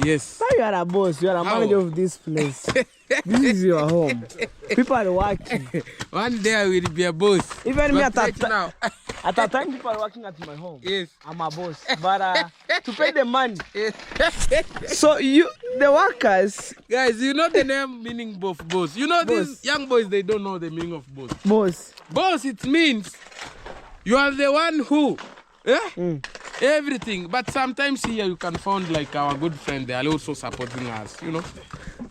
Yes. Now you are a boss, you are a How? manager of this place. This is your home. People are working. One day I will be a boss. Even me But right now. at a time people are working at my home. Yes. I'm a boss. But to pay the money. So the workers. Guys, you know the name meaning of boss. You know Boss. these young boys, they don't know the meaning of boss. Boss. Boss, it means you are the one who, everything. But sometimes here you can find like our good friend, they are also supporting us, you know.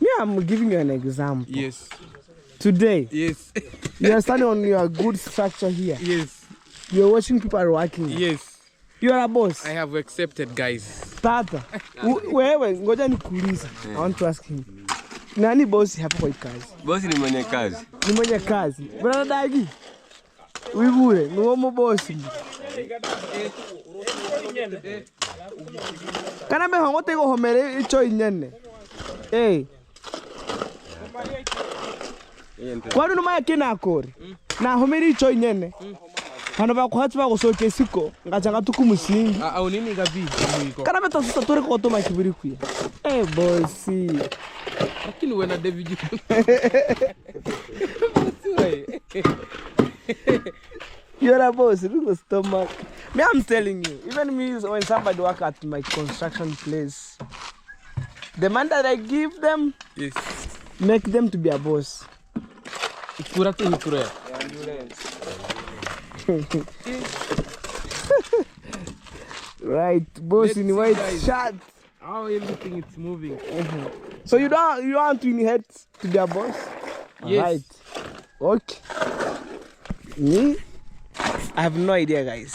Me, I'm giving you an example. Yes. Today, Yes. you are standing on your good structure here. Yes. You're watching people are working. Yes. You are a boss. I have accepted, guys. Tata, wewe ngoja nikuulize. I want to ask him. Nani boss hapa kwa hii kazi? Bosi ni mwenye kazi. Ni mwenye kazi. Bwana Dagi. Wibure, ni womo boss. Kana me hongote go homere icho inyene. Eh. Kwani no maya kina akori. Na homere icho inyene. Hano ba kwatsi ba go soke siko ngachanga tukumusingi. Au nini gabi mwiko. Kana meta sasa tore ko to makibiri kuya. Eh bossi. Lakini wewe na David. You're a boss, look at the stomach. Me, I'm telling you, even me, when somebody work at my construction place, the man that I give them, Yes. make them to be a boss. Ikura tu ikura. Right, boss Let's in see, white guys. shirt. How everything is moving. So you want to inherit to be a boss? Yes. Right. Okay. Me, I have no idea, guys.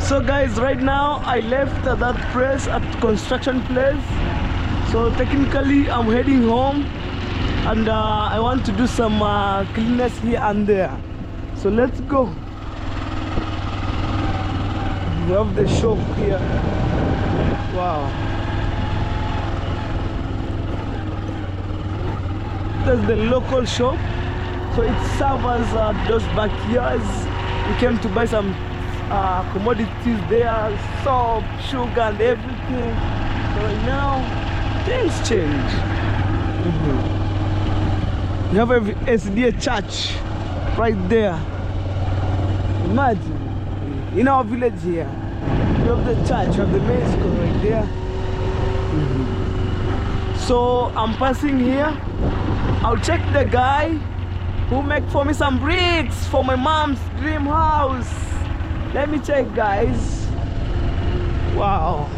So guys, right now I left that place at construction place. So technically I'm heading home, and I want to do some cleanness here and there. So let's go. We have the shop here. Wow. That's the local shop. So it serves as those backyards. We came to buy some commodities there, soap, sugar and everything. So right now, things change. We have a SDA church right there. Imagine, in our village here, we have the church, we have the main school right there. So I'm passing here. I'll check the guy who make for me some bricks for my mom's dream house. Let me check, guys. Wow.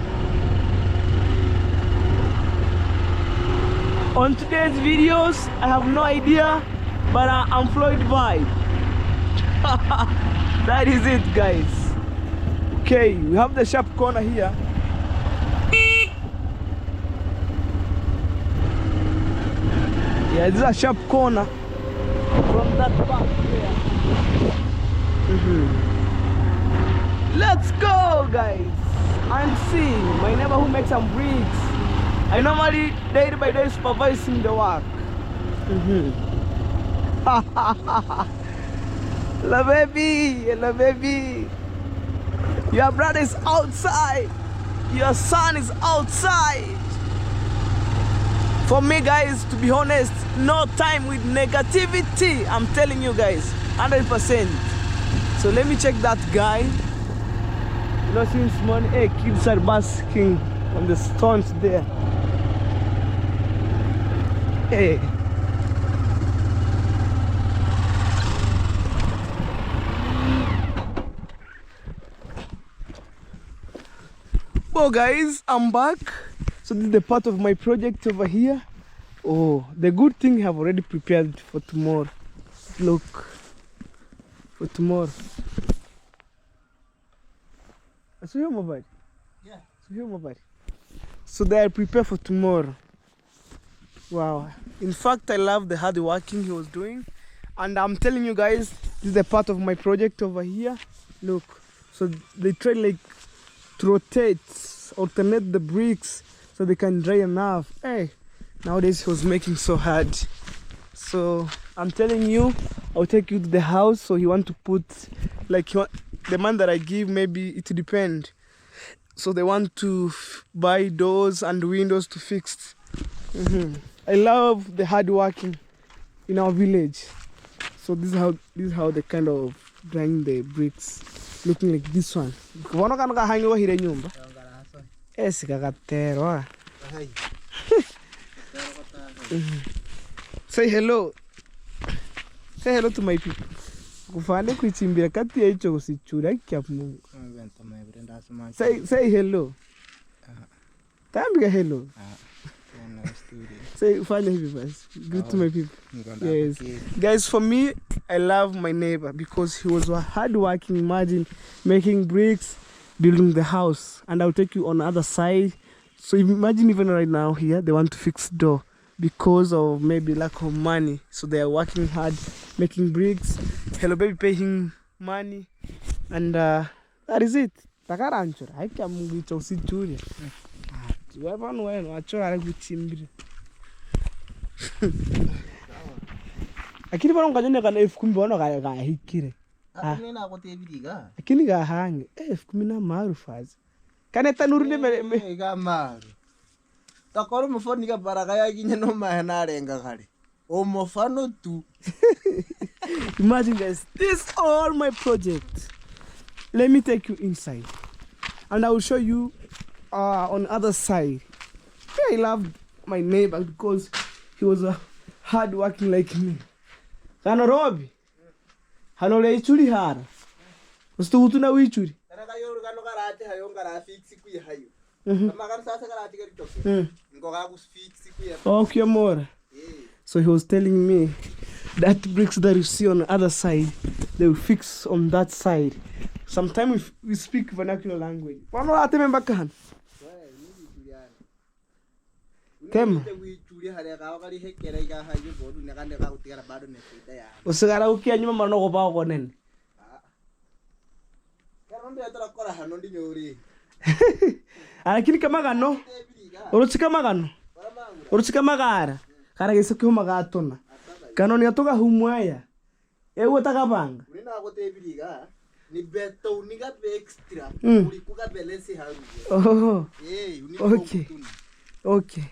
On today's videos, I have no idea, but I'm Floyd vibe. That is it, guys. Okay, we have the sharp corner here. Yeah, this is a sharp corner from that back there. Let's go, guys, and see my neighbor who makes some bricks. I normally day by day supervising the work. Hello, baby. Hello, baby. Your brother is outside. Your son is outside. For me, guys, to be honest, no time with negativity. I'm telling you guys, 100%. So let me check that guy. You know, since morning, hey, kids are basking on the stones there. Hey. Well guys, I'm back. So this is the part of my project over here. Oh, the good thing I have already prepared for tomorrow. Look, for tomorrow. So here, mobile. Yeah. So here, mobile. So they are prepared for tomorrow. Wow. In fact, I love the hard working he was doing. And I'm telling you guys, this is the part of my project over here. Look. So they try like to alternate the bricks so they can dry enough. Hey, nowadays he was making so hard. So I'm telling you, I'll take you to the house. So he want to put like the man that I give, maybe it depends. So they want to buy doors and windows to fix. I love the hard working in our village. So this is how they kind of drying the bricks, looking like this one. Say hello. Say hello to my people. Kufande kuchimbira kati ya hicho usichura kyapu Mungu. Say hello. Tambia hello. Say fanya hivi basi. Good to my people. Yes. Guys, for me, I love my neighbor because he was a hard working, imagine making bricks, building the house. And I'll take you on the other side. So imagine even right now here, they want to fix door because of maybe lack of money. So they are working hard, making bricks. Hello baby paying money. And that is it. Takaranchora. Haika Mungu icho usichuri. Wapanu wenu achora ale kuchimbira. Akini bana ngajone kana 10,000 bana ga hikire. Nina kutebiriga. Akini ga hange 10,000 na maru fazi. Kana tanuri me ga maru. Takoro mufoni ga baraka ya kinye no mahana arenga kare. O mofano tu. Imagine guys, this is all my project. Let me take you inside. And I will show you on the other side. I love my neighbor because he was a hard working like me. Kano Robi. Hano le ichuri hara. Ustu utuna wichuri. Kana kayo kano karate hayo ngara fix ku hayo. Kama kan sasa karate ke toke. Ngo ga ku fix ku ya. Okay more. So he was telling me that bricks that you see on the other side, they will fix on that side. Sometimes we speak vernacular language. Wano ate membakan. Kem. Usigara ukia nyuma mano ko ba ko nen. Lakini kama gano. Uruchika magano. Uruchika magara. Kara gese ko magatona. Kano ni atoka humwaya. Ewe takabanga. Nina ko tebiriga. Ni beto uniga be extra. Uri kuga balance haru. Oh. Uni Okay. Okay.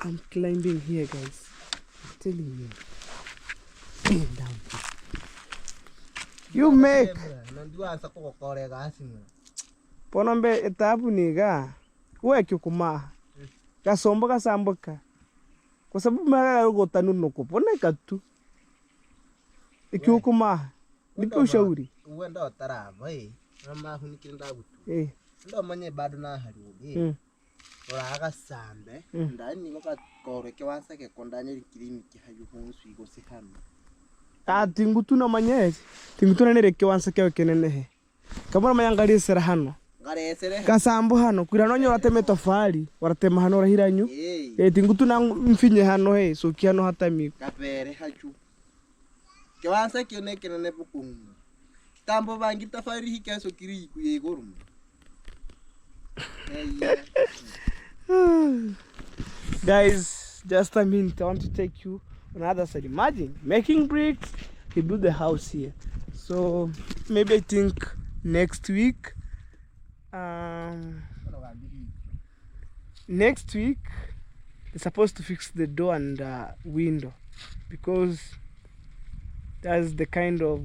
I'm climbing here, guys. I'm telling you. Down. You make. Ponombe etabu niga. Wewe kuma. Kasombo kasamboka. Kwa sababu mara gota nuno kupona katu. Ikukuma. Nipe ushauri. Uenda otarava mama hunikenda gutu. Ndo manye bado na hari. Ora agasambe ndani bakakoreke wasake kondanye kiriniki hayo hunsu igose hano. Tingutu na manyezi. Tingutu na nereke wansake wakenene. Kamara mayangari sera hano. Ngaresere. Kasambo hano kwira nonyo rateme tofali, waratema hano rahiranyu. Tingutu na mfinye hano so kiano hatami. Kapere hachu. Kewansa kione kenene bukungu. Tambo bangi tafari hikaso kiri kuyegorum. Guys, just a minute, I want to take you on the other side. Imagine making bricks, he built the house here. So maybe I think next week they're supposed to fix the door and window because that's the kind of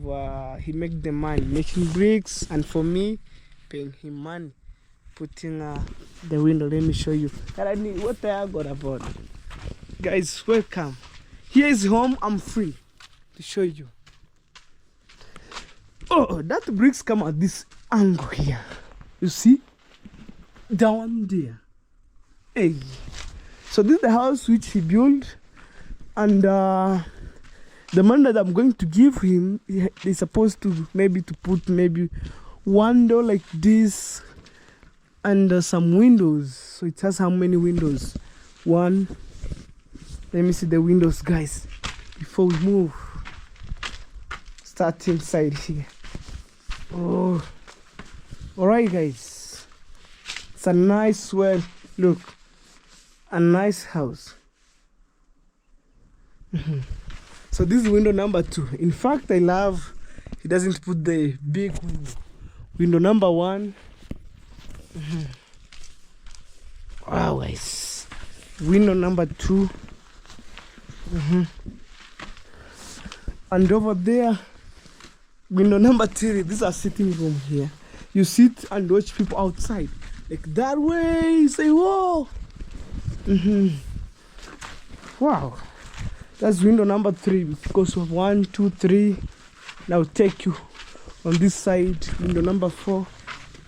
he make the money making bricks, and for me paying him money putting the window. Let me show you what I got about. Guys, welcome. Here is home. I'm free to show you. Oh, that bricks come at this angle here. You see? Down there. Hey. So this is the house which he built, and the man that I'm going to give him, he's supposed to put one door like this and some windows. So it has how many windows? One. Let me see the windows, guys, before we move. Start inside here. Oh, all right, guys. It's a nice, well, look, a nice house. So this is window number 2. In fact, I love he doesn't put the big window. Window number 1. Wow, guys. Window number 2. And over there, window number 3. This is a sitting room here. You sit and watch people outside. Like that way, say whoa. Wow. That's window number 3 because of 1, 2, 3. Now take you on this side. Window number 4,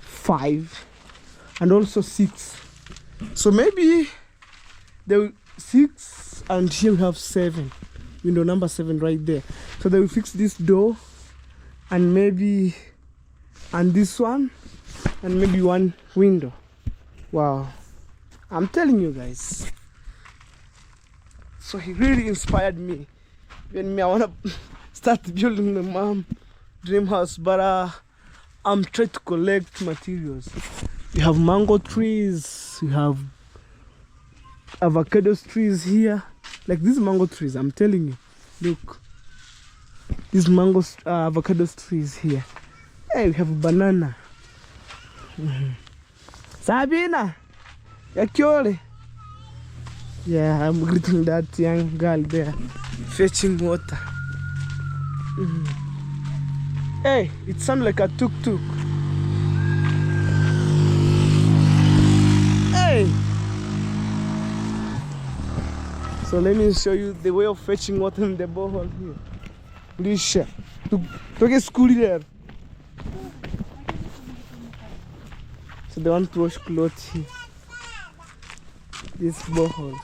5, and also 6. So maybe there will 6, and here we have 7. Window number 7 right there. So they will fix this door, and maybe, and this one, and maybe one window. Wow. I'm telling you guys. So he really inspired me. When me, I wanna start building my mom dream house, but I'm trying to collect materials. We have mango trees, we have avocado trees here. Like these mango trees, I'm telling you. Look, these mango avocado trees here. Hey, we have a banana. Sabina, Yakiole. Yeah, I'm greeting that young girl there, fetching water. Hey, it sounds like a tuk-tuk. Hey! So let me show you the way of fetching water in the borehole here. Please share. To get school there. So they want to wash clothes here. This borehole.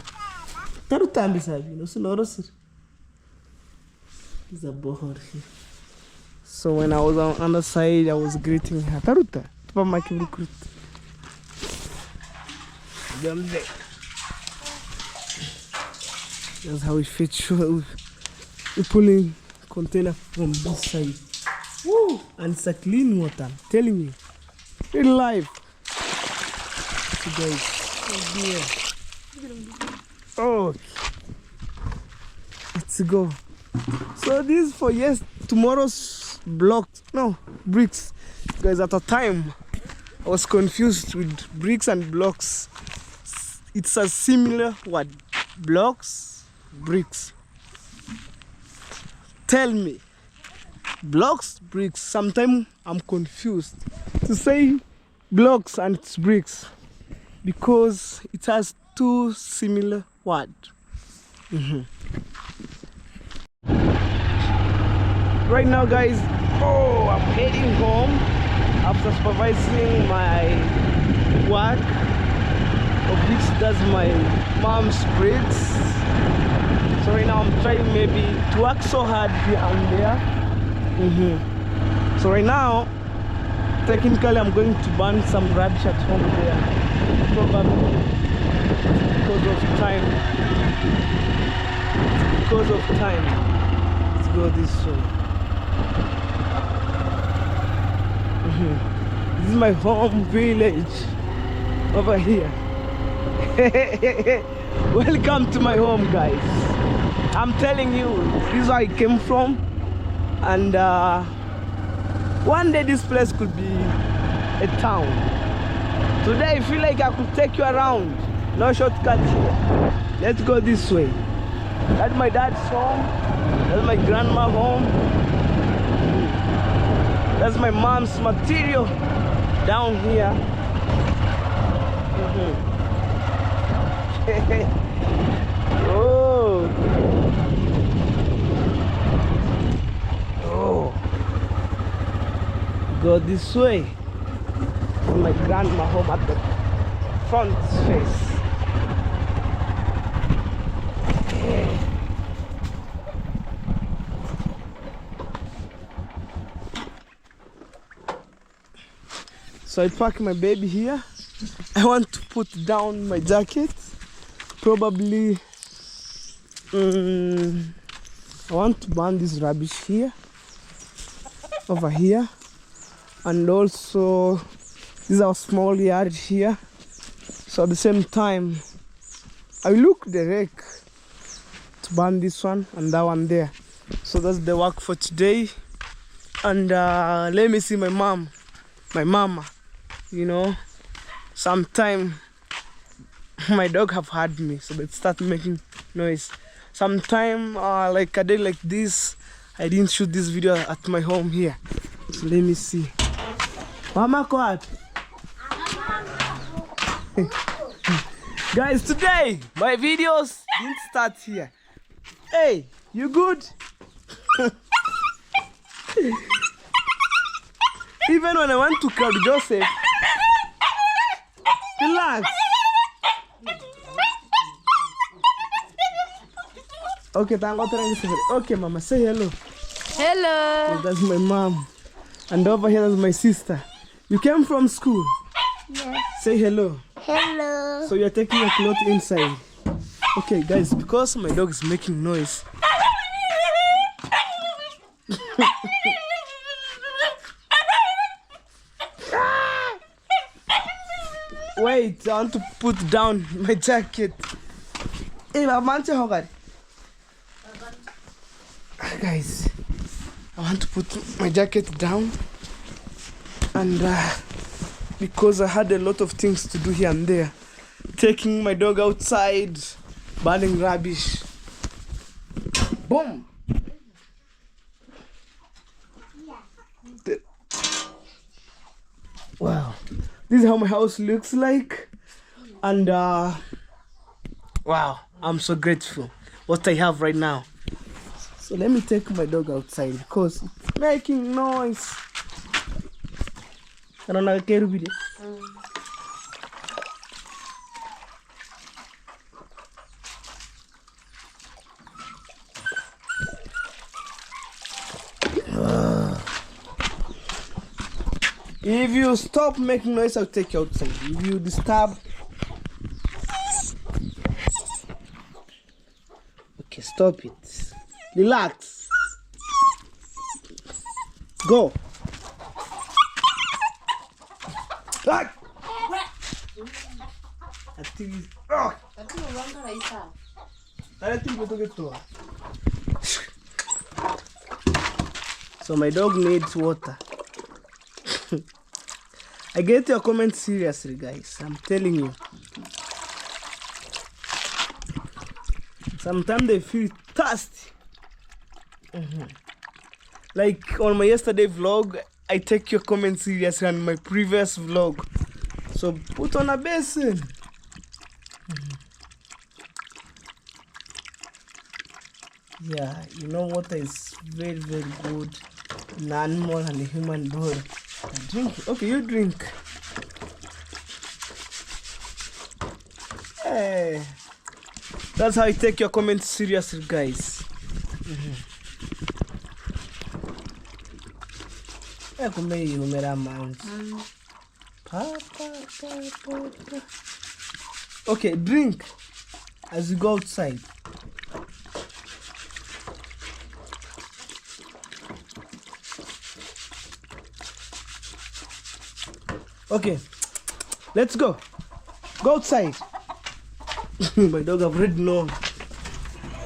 Tarutambi sabi, no sinorosi. There's a borehole here. So when I was on the side, I was greeting her. Taruta, tupa maki recruit. Them there. That's how we fetch. We pulling container from this side. Woo! And it's a clean water. I'm telling you, real life. So guys, oh dear. Oh, let's go. So this is for tomorrow's blocks. No, bricks. Guys, at a time I was confused with bricks and blocks. It's a similar word. Blocks, bricks. Tell me, blocks, bricks. Sometimes I'm confused to say blocks and it's bricks because it has 2 similar words. Right now, guys, I'm heading home after supervising my work, of which does my mom's bricks. So right now I'm trying maybe to work so hard here and there. So right now, technically I'm going to burn some rubbish at home there. Probably because of time. Because of time. Let's go this way. This is my home village over here. Welcome to my home, guys. I'm telling you, this is where I came from, and one day this place could be a town. Today I feel like I could take you around. No shortcut here. Let's go this way. That's my dad's home. That's my grandma's home. That's my mom's material down here. Oh. Oh, go this way. And my grandma home at the front face. So I pack my baby here. I want to put down my jacket. Probably I want to burn this rubbish here, over here, and also this is our small yard here. So at the same time, I look the rake to burn this one and that one there. So that's the work for today. And let me see my mama. You know, sometime my dog have heard me, so they start making noise. Sometime like a day like this, I didn't shoot this video at my home here. So let me see. Mama, go out. Guys, today my videos didn't start here. Hey, you good? Even when I went to Cloud Joseph, relax. Okay, okay, Mama, say hello. Hello. So that's my mom. And over here, that's my sister. You came from school? Yes. Say hello. Hello. So you're taking your clothes inside. Okay, guys, because my dog is making noise. Wait, I want to put down my jacket. Hey, guys, I want to put my jacket down, and because I had a lot of things to do here and there, taking my dog outside, burning rubbish. Boom. Wow, this is how my house looks like, and wow, I'm so grateful what I have right now. So let me take my dog outside because it's making noise. I don't know. If you stop making noise, I'll take you outside. If you disturb, okay, stop it. Relax. Go. Ah! So my dog needs water. I get your comments seriously, guys. I'm telling you. Sometimes they feel thirsty. Like on my yesterday vlog, I take your comments seriously on my previous vlog. So put on a basin. Yeah, you know water is very, very good in animal and the human body. Drink. Okay, you drink. Hey, that's how I take your comments seriously, guys. Okay, drink as you go outside. Okay, let's go. Go outside. My dog have already known.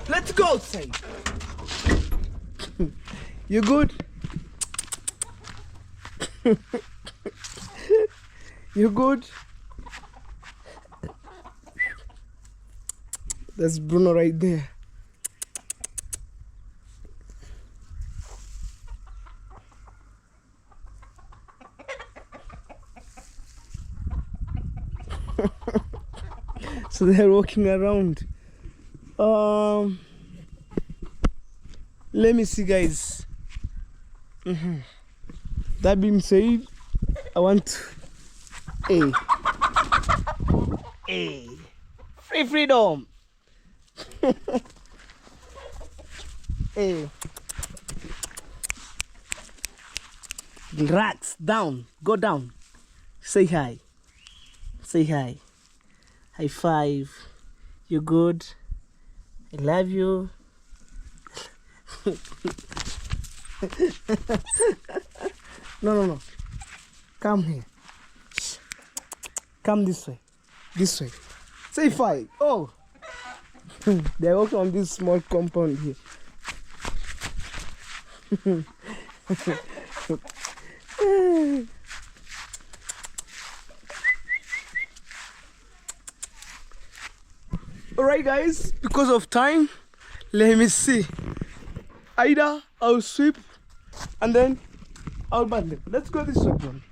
Let's go outside. You good? You good? That's Bruno right there. So they're walking around. Let me see, guys. That being said, I want to... Free freedom. Relax, down, go down. Say hi. Say hi. High five. You good? I love you. No. Come here. Come this way. This way. Say hi. Oh. They're working on this small compound here. Alright guys, because of time, let me see. Either I'll sweep and then I'll ban them. Let's go this way, one.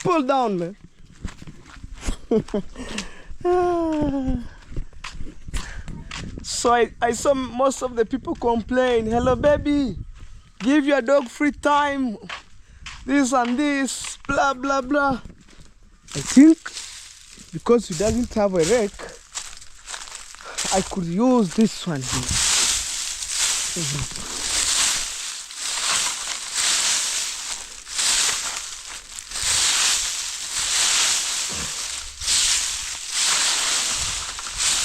Pull down, man. So I saw most of the people complain, hello baby, give your dog free time, this and this, blah blah blah. I think because he doesn't have a rake, I could use this one here.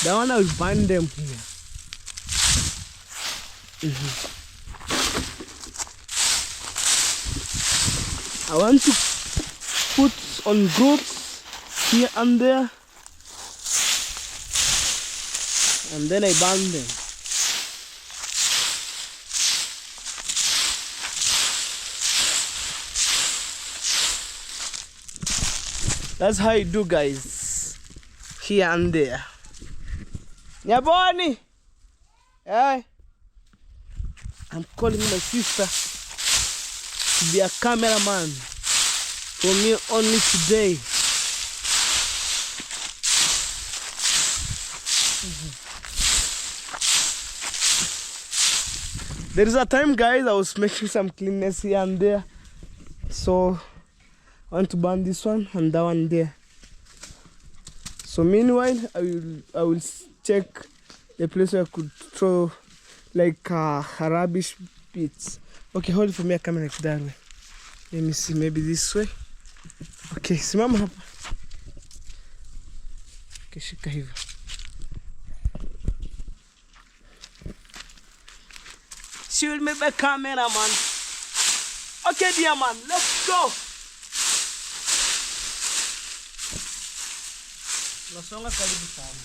That one I will bind them here. I want to put on groups here and there, and then I bind them. That's how you do, guys. Here and there. Nyaboni! Hey! I'm calling my sister to be a cameraman for me only today. There is a time, guys, I was making some cleanness here and there. So I want to burn this one and that one there. So meanwhile, I will check the place where I could throw like rubbish bits. Okay, hold it for me. I'm coming like that way. Let me see, maybe this way. Okay, simama hapa. Okay, shika hivyo. She will make a cameraman. Okay, dear man, let's go. Nasonga karibu sana.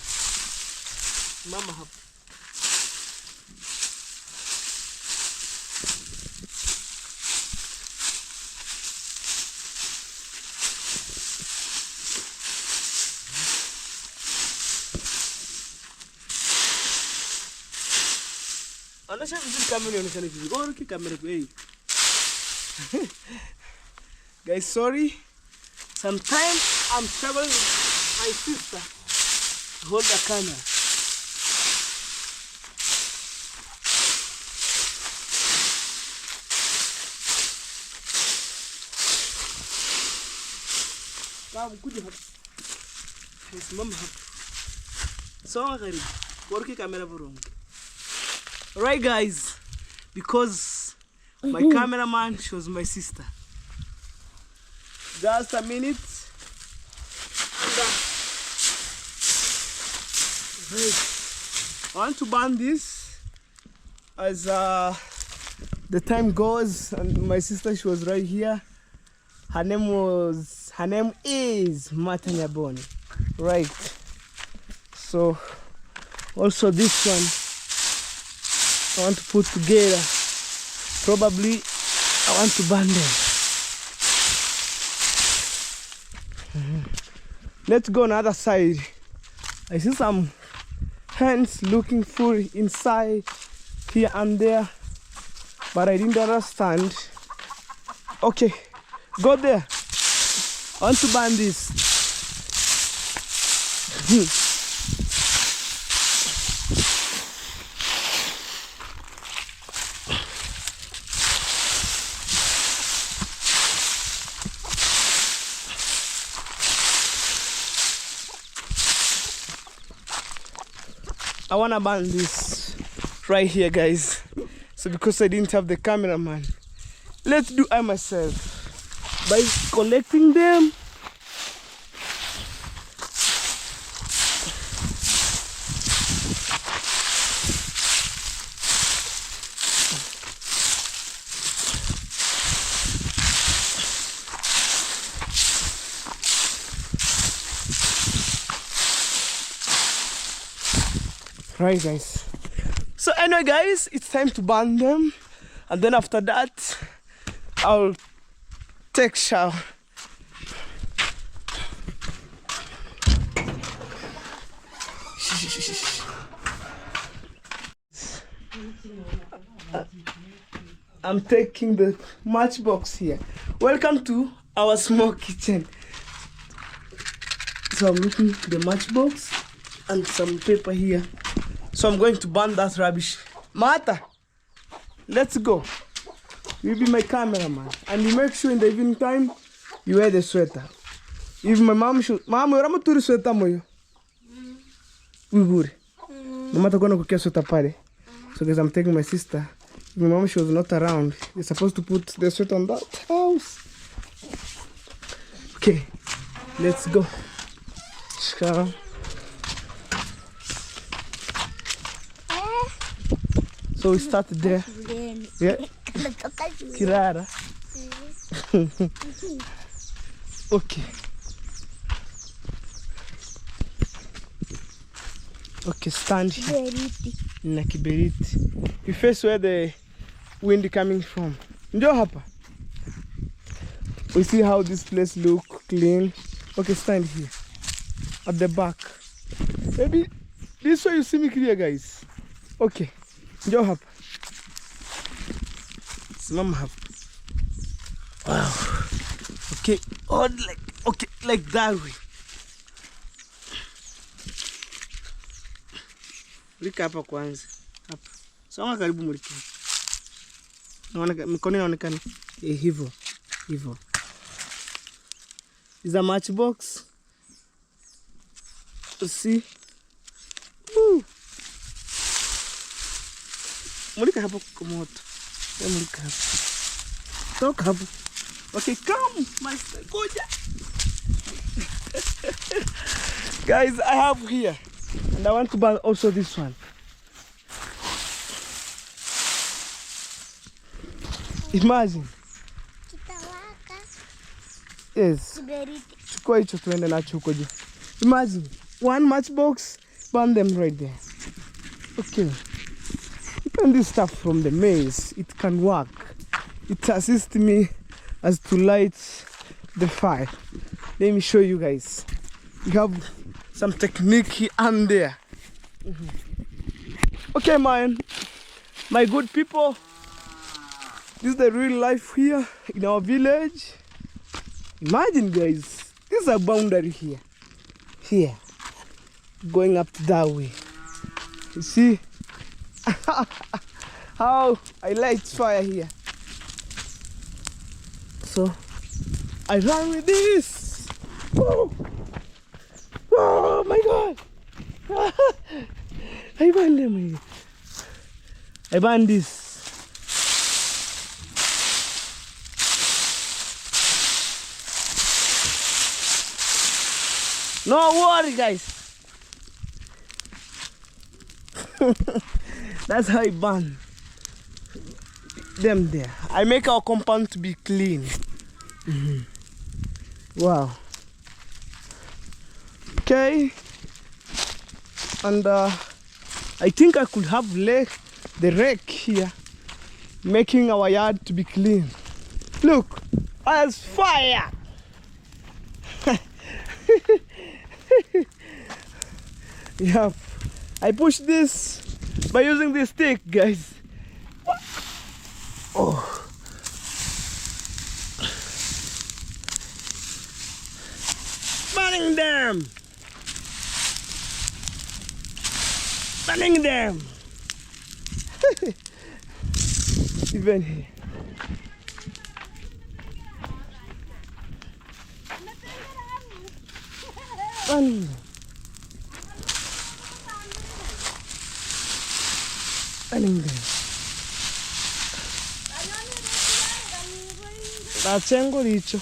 Mama hapa. Anasha vizuri kamera inaonekana vizuri. Bora ki kamera kwa hii. Guys, sorry. Sometimes I'm struggling with my sister to hold the camera. Come, kuja hapa. Simama hapa. Songa karibu. Bora ki kamera borongo. Alright guys, because my cameraman shows my sister. Just a minute. I want to burn this as the time goes, and my sister, she was right here. Her name is Martha Nyaboni. Right. So also this one I want to put together. Probably I want to burn them. Let's go on the other side. I see some hands looking for inside here and there, but I didn't understand. Okay, go there. I want to burn this. I wanna burn this right here, guys. So because I didn't have the cameraman, let's do I myself by collecting them. Right, guys. So anyway, guys, it's time to burn them, and then after that I'll take shower. I'm taking the matchbox here. Welcome to our small kitchen. So I'm looking the matchbox and some paper here. So I'm going to burn that rubbish. Martha, let's go. You be my cameraman, and you make sure in the evening time you wear the sweater. If my mom should, mama, you're not to sweater, moyo. We would. Mama, I'm going to cook sweater party. So guys, I'm taking my sister. If my mom, she was not around, you're supposed to put the sweater on that house. Okay, let's go. So we started there. Yeah. Kirara. Okay. Okay, stand here. Na kiberiti. You face where the wind coming from. Njoo hapa. We see how this place look clean. Okay, stand here. At the back. Maybe this way you see me clear, guys. Okay. Njoo hapa. Simama hapa. Wow. Okay. Hold like, okay, like that way. Mulika hapa kwanza. Hapa. Songa karibu mulika. Naona mikono inaonekana. Hivyo. Hivyo. Is a matchbox. See? Woo. Mulika hapo kwa moto. Mulika hapo. Toka hapo. Okay, come. Master, goja. Guys, I have here. And I want to burn also this one. Imagine. Yes. Chukua hicho tuende nacho huko juu. Imagine. One matchbox, burn them right there. Okay. You can do stuff from the maize. It can work. It assists me as to light the fire. Let me show you guys. We have some technique here and there. Okay, man. My good people. This is the real life here in our village. Imagine, guys. This is a boundary here. Here. Going up to that way. You see how I light fire here. So I run with this. Whoa. Oh my God. I banned them. I banned this. No worry, guys. That's how I burn them there. I make our compound to be clean. Wow. Okay. And I think I could have left the rake here, making our yard to be clean. Look, there's fire. Yep. I push this by using this stick, guys. Oh. Burning them. Burning them. Even here. Burning them. Burning them. Rachengo licho.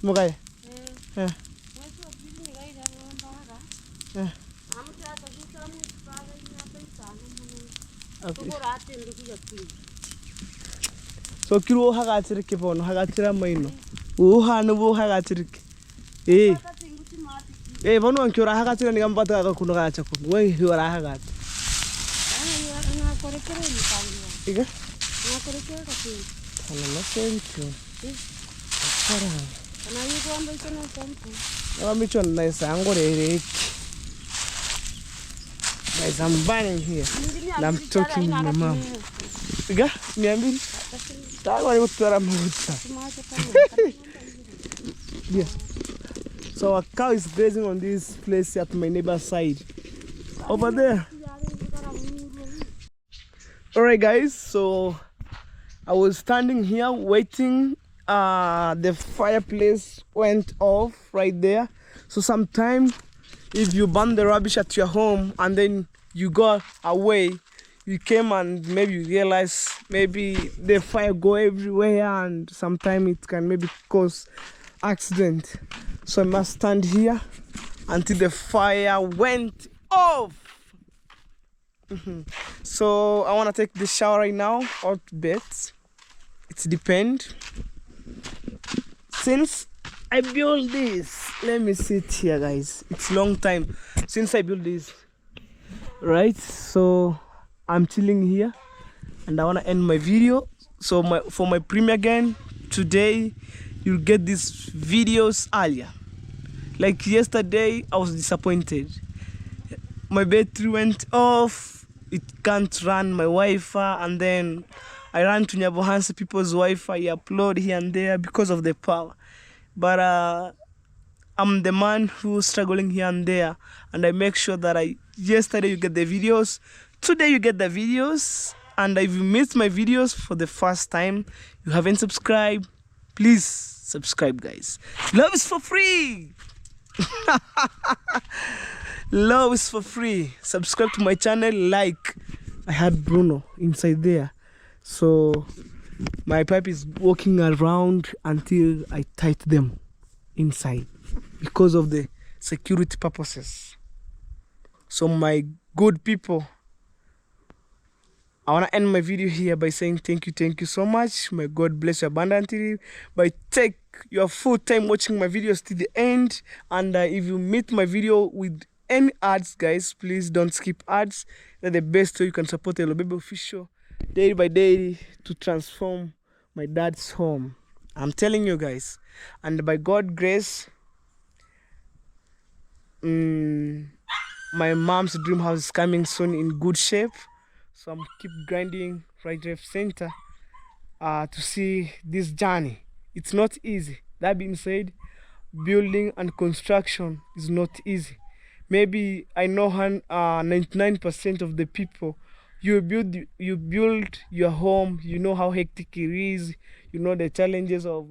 Mugai. So kilo hagatir ke bono hagatira maino. Hanu bo hagatir. Bono ankura hagatira ni gambata ga kuno gacha kuno. We hura hagat. Iga? No sento. I'm nice. I'm guys, I'm burning here. And I'm talking to my mom. Yeah. So a cow is grazing on this place at my neighbor's side. Over there. Alright guys, so I was standing here waiting. The fireplace went off right there. So sometimes if you burn the rubbish at your home and then you go away, you came and maybe you realize maybe the fire go everywhere and sometimes it can maybe cause accident. So I must stand here until the fire went off. So I want to take the shower right now or to bed. It depends. Since I built this, let me sit here guys. It's long time since I built this. Right, so I'm chilling here and I want to end my video. So for my premiere again today, you'll get these videos earlier. Like yesterday I was disappointed. My battery went off, it can't run my Wi-Fi, and then I ran to Nyabohansi people's Wi-Fi, upload here and there because of the power. But I'm the man who's struggling here and there, and I make sure that yesterday you get the videos, today you get the videos, and if you missed my videos for the first time, you haven't subscribed, please subscribe guys. Love is for free. Love is for free. Subscribe to my channel, like. I had Bruno inside there. So my pipe is walking around until I tight them inside because of the security purposes. So my good people, I want to end my video here by saying thank you so much. May God bless you abundantly. By take your full time watching my videos to the end. And if you meet my video with any ads, guys, please don't skip ads. They're the best way you can support Hello Baby Official day by day to transform my dad's home. I'm telling you guys. And by God's grace, my mom's dream house is coming soon in good shape. So I'm keep grinding right, left, center to see this journey. It's not easy. That being said, building and construction is not easy. Maybe I know 99% of the people, you build your home, you know how hectic it is, you know the challenges of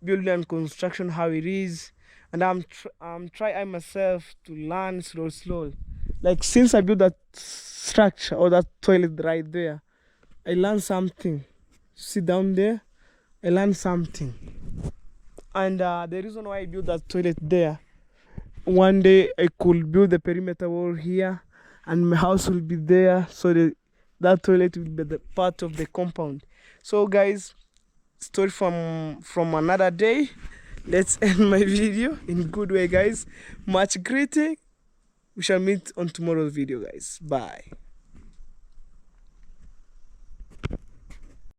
building and construction, how it is. And I'm trying myself to learn slow. Like since I built that structure or that toilet right there, I learned something. See down there, I learned something. And the reason why I built that toilet there, one day I could build the perimeter wall here and my house will be there, so that toilet will be the part of the compound. So guys, story from another day. Let's end my video in good way guys. Much greeting. We shall meet on tomorrow's video guys. Bye.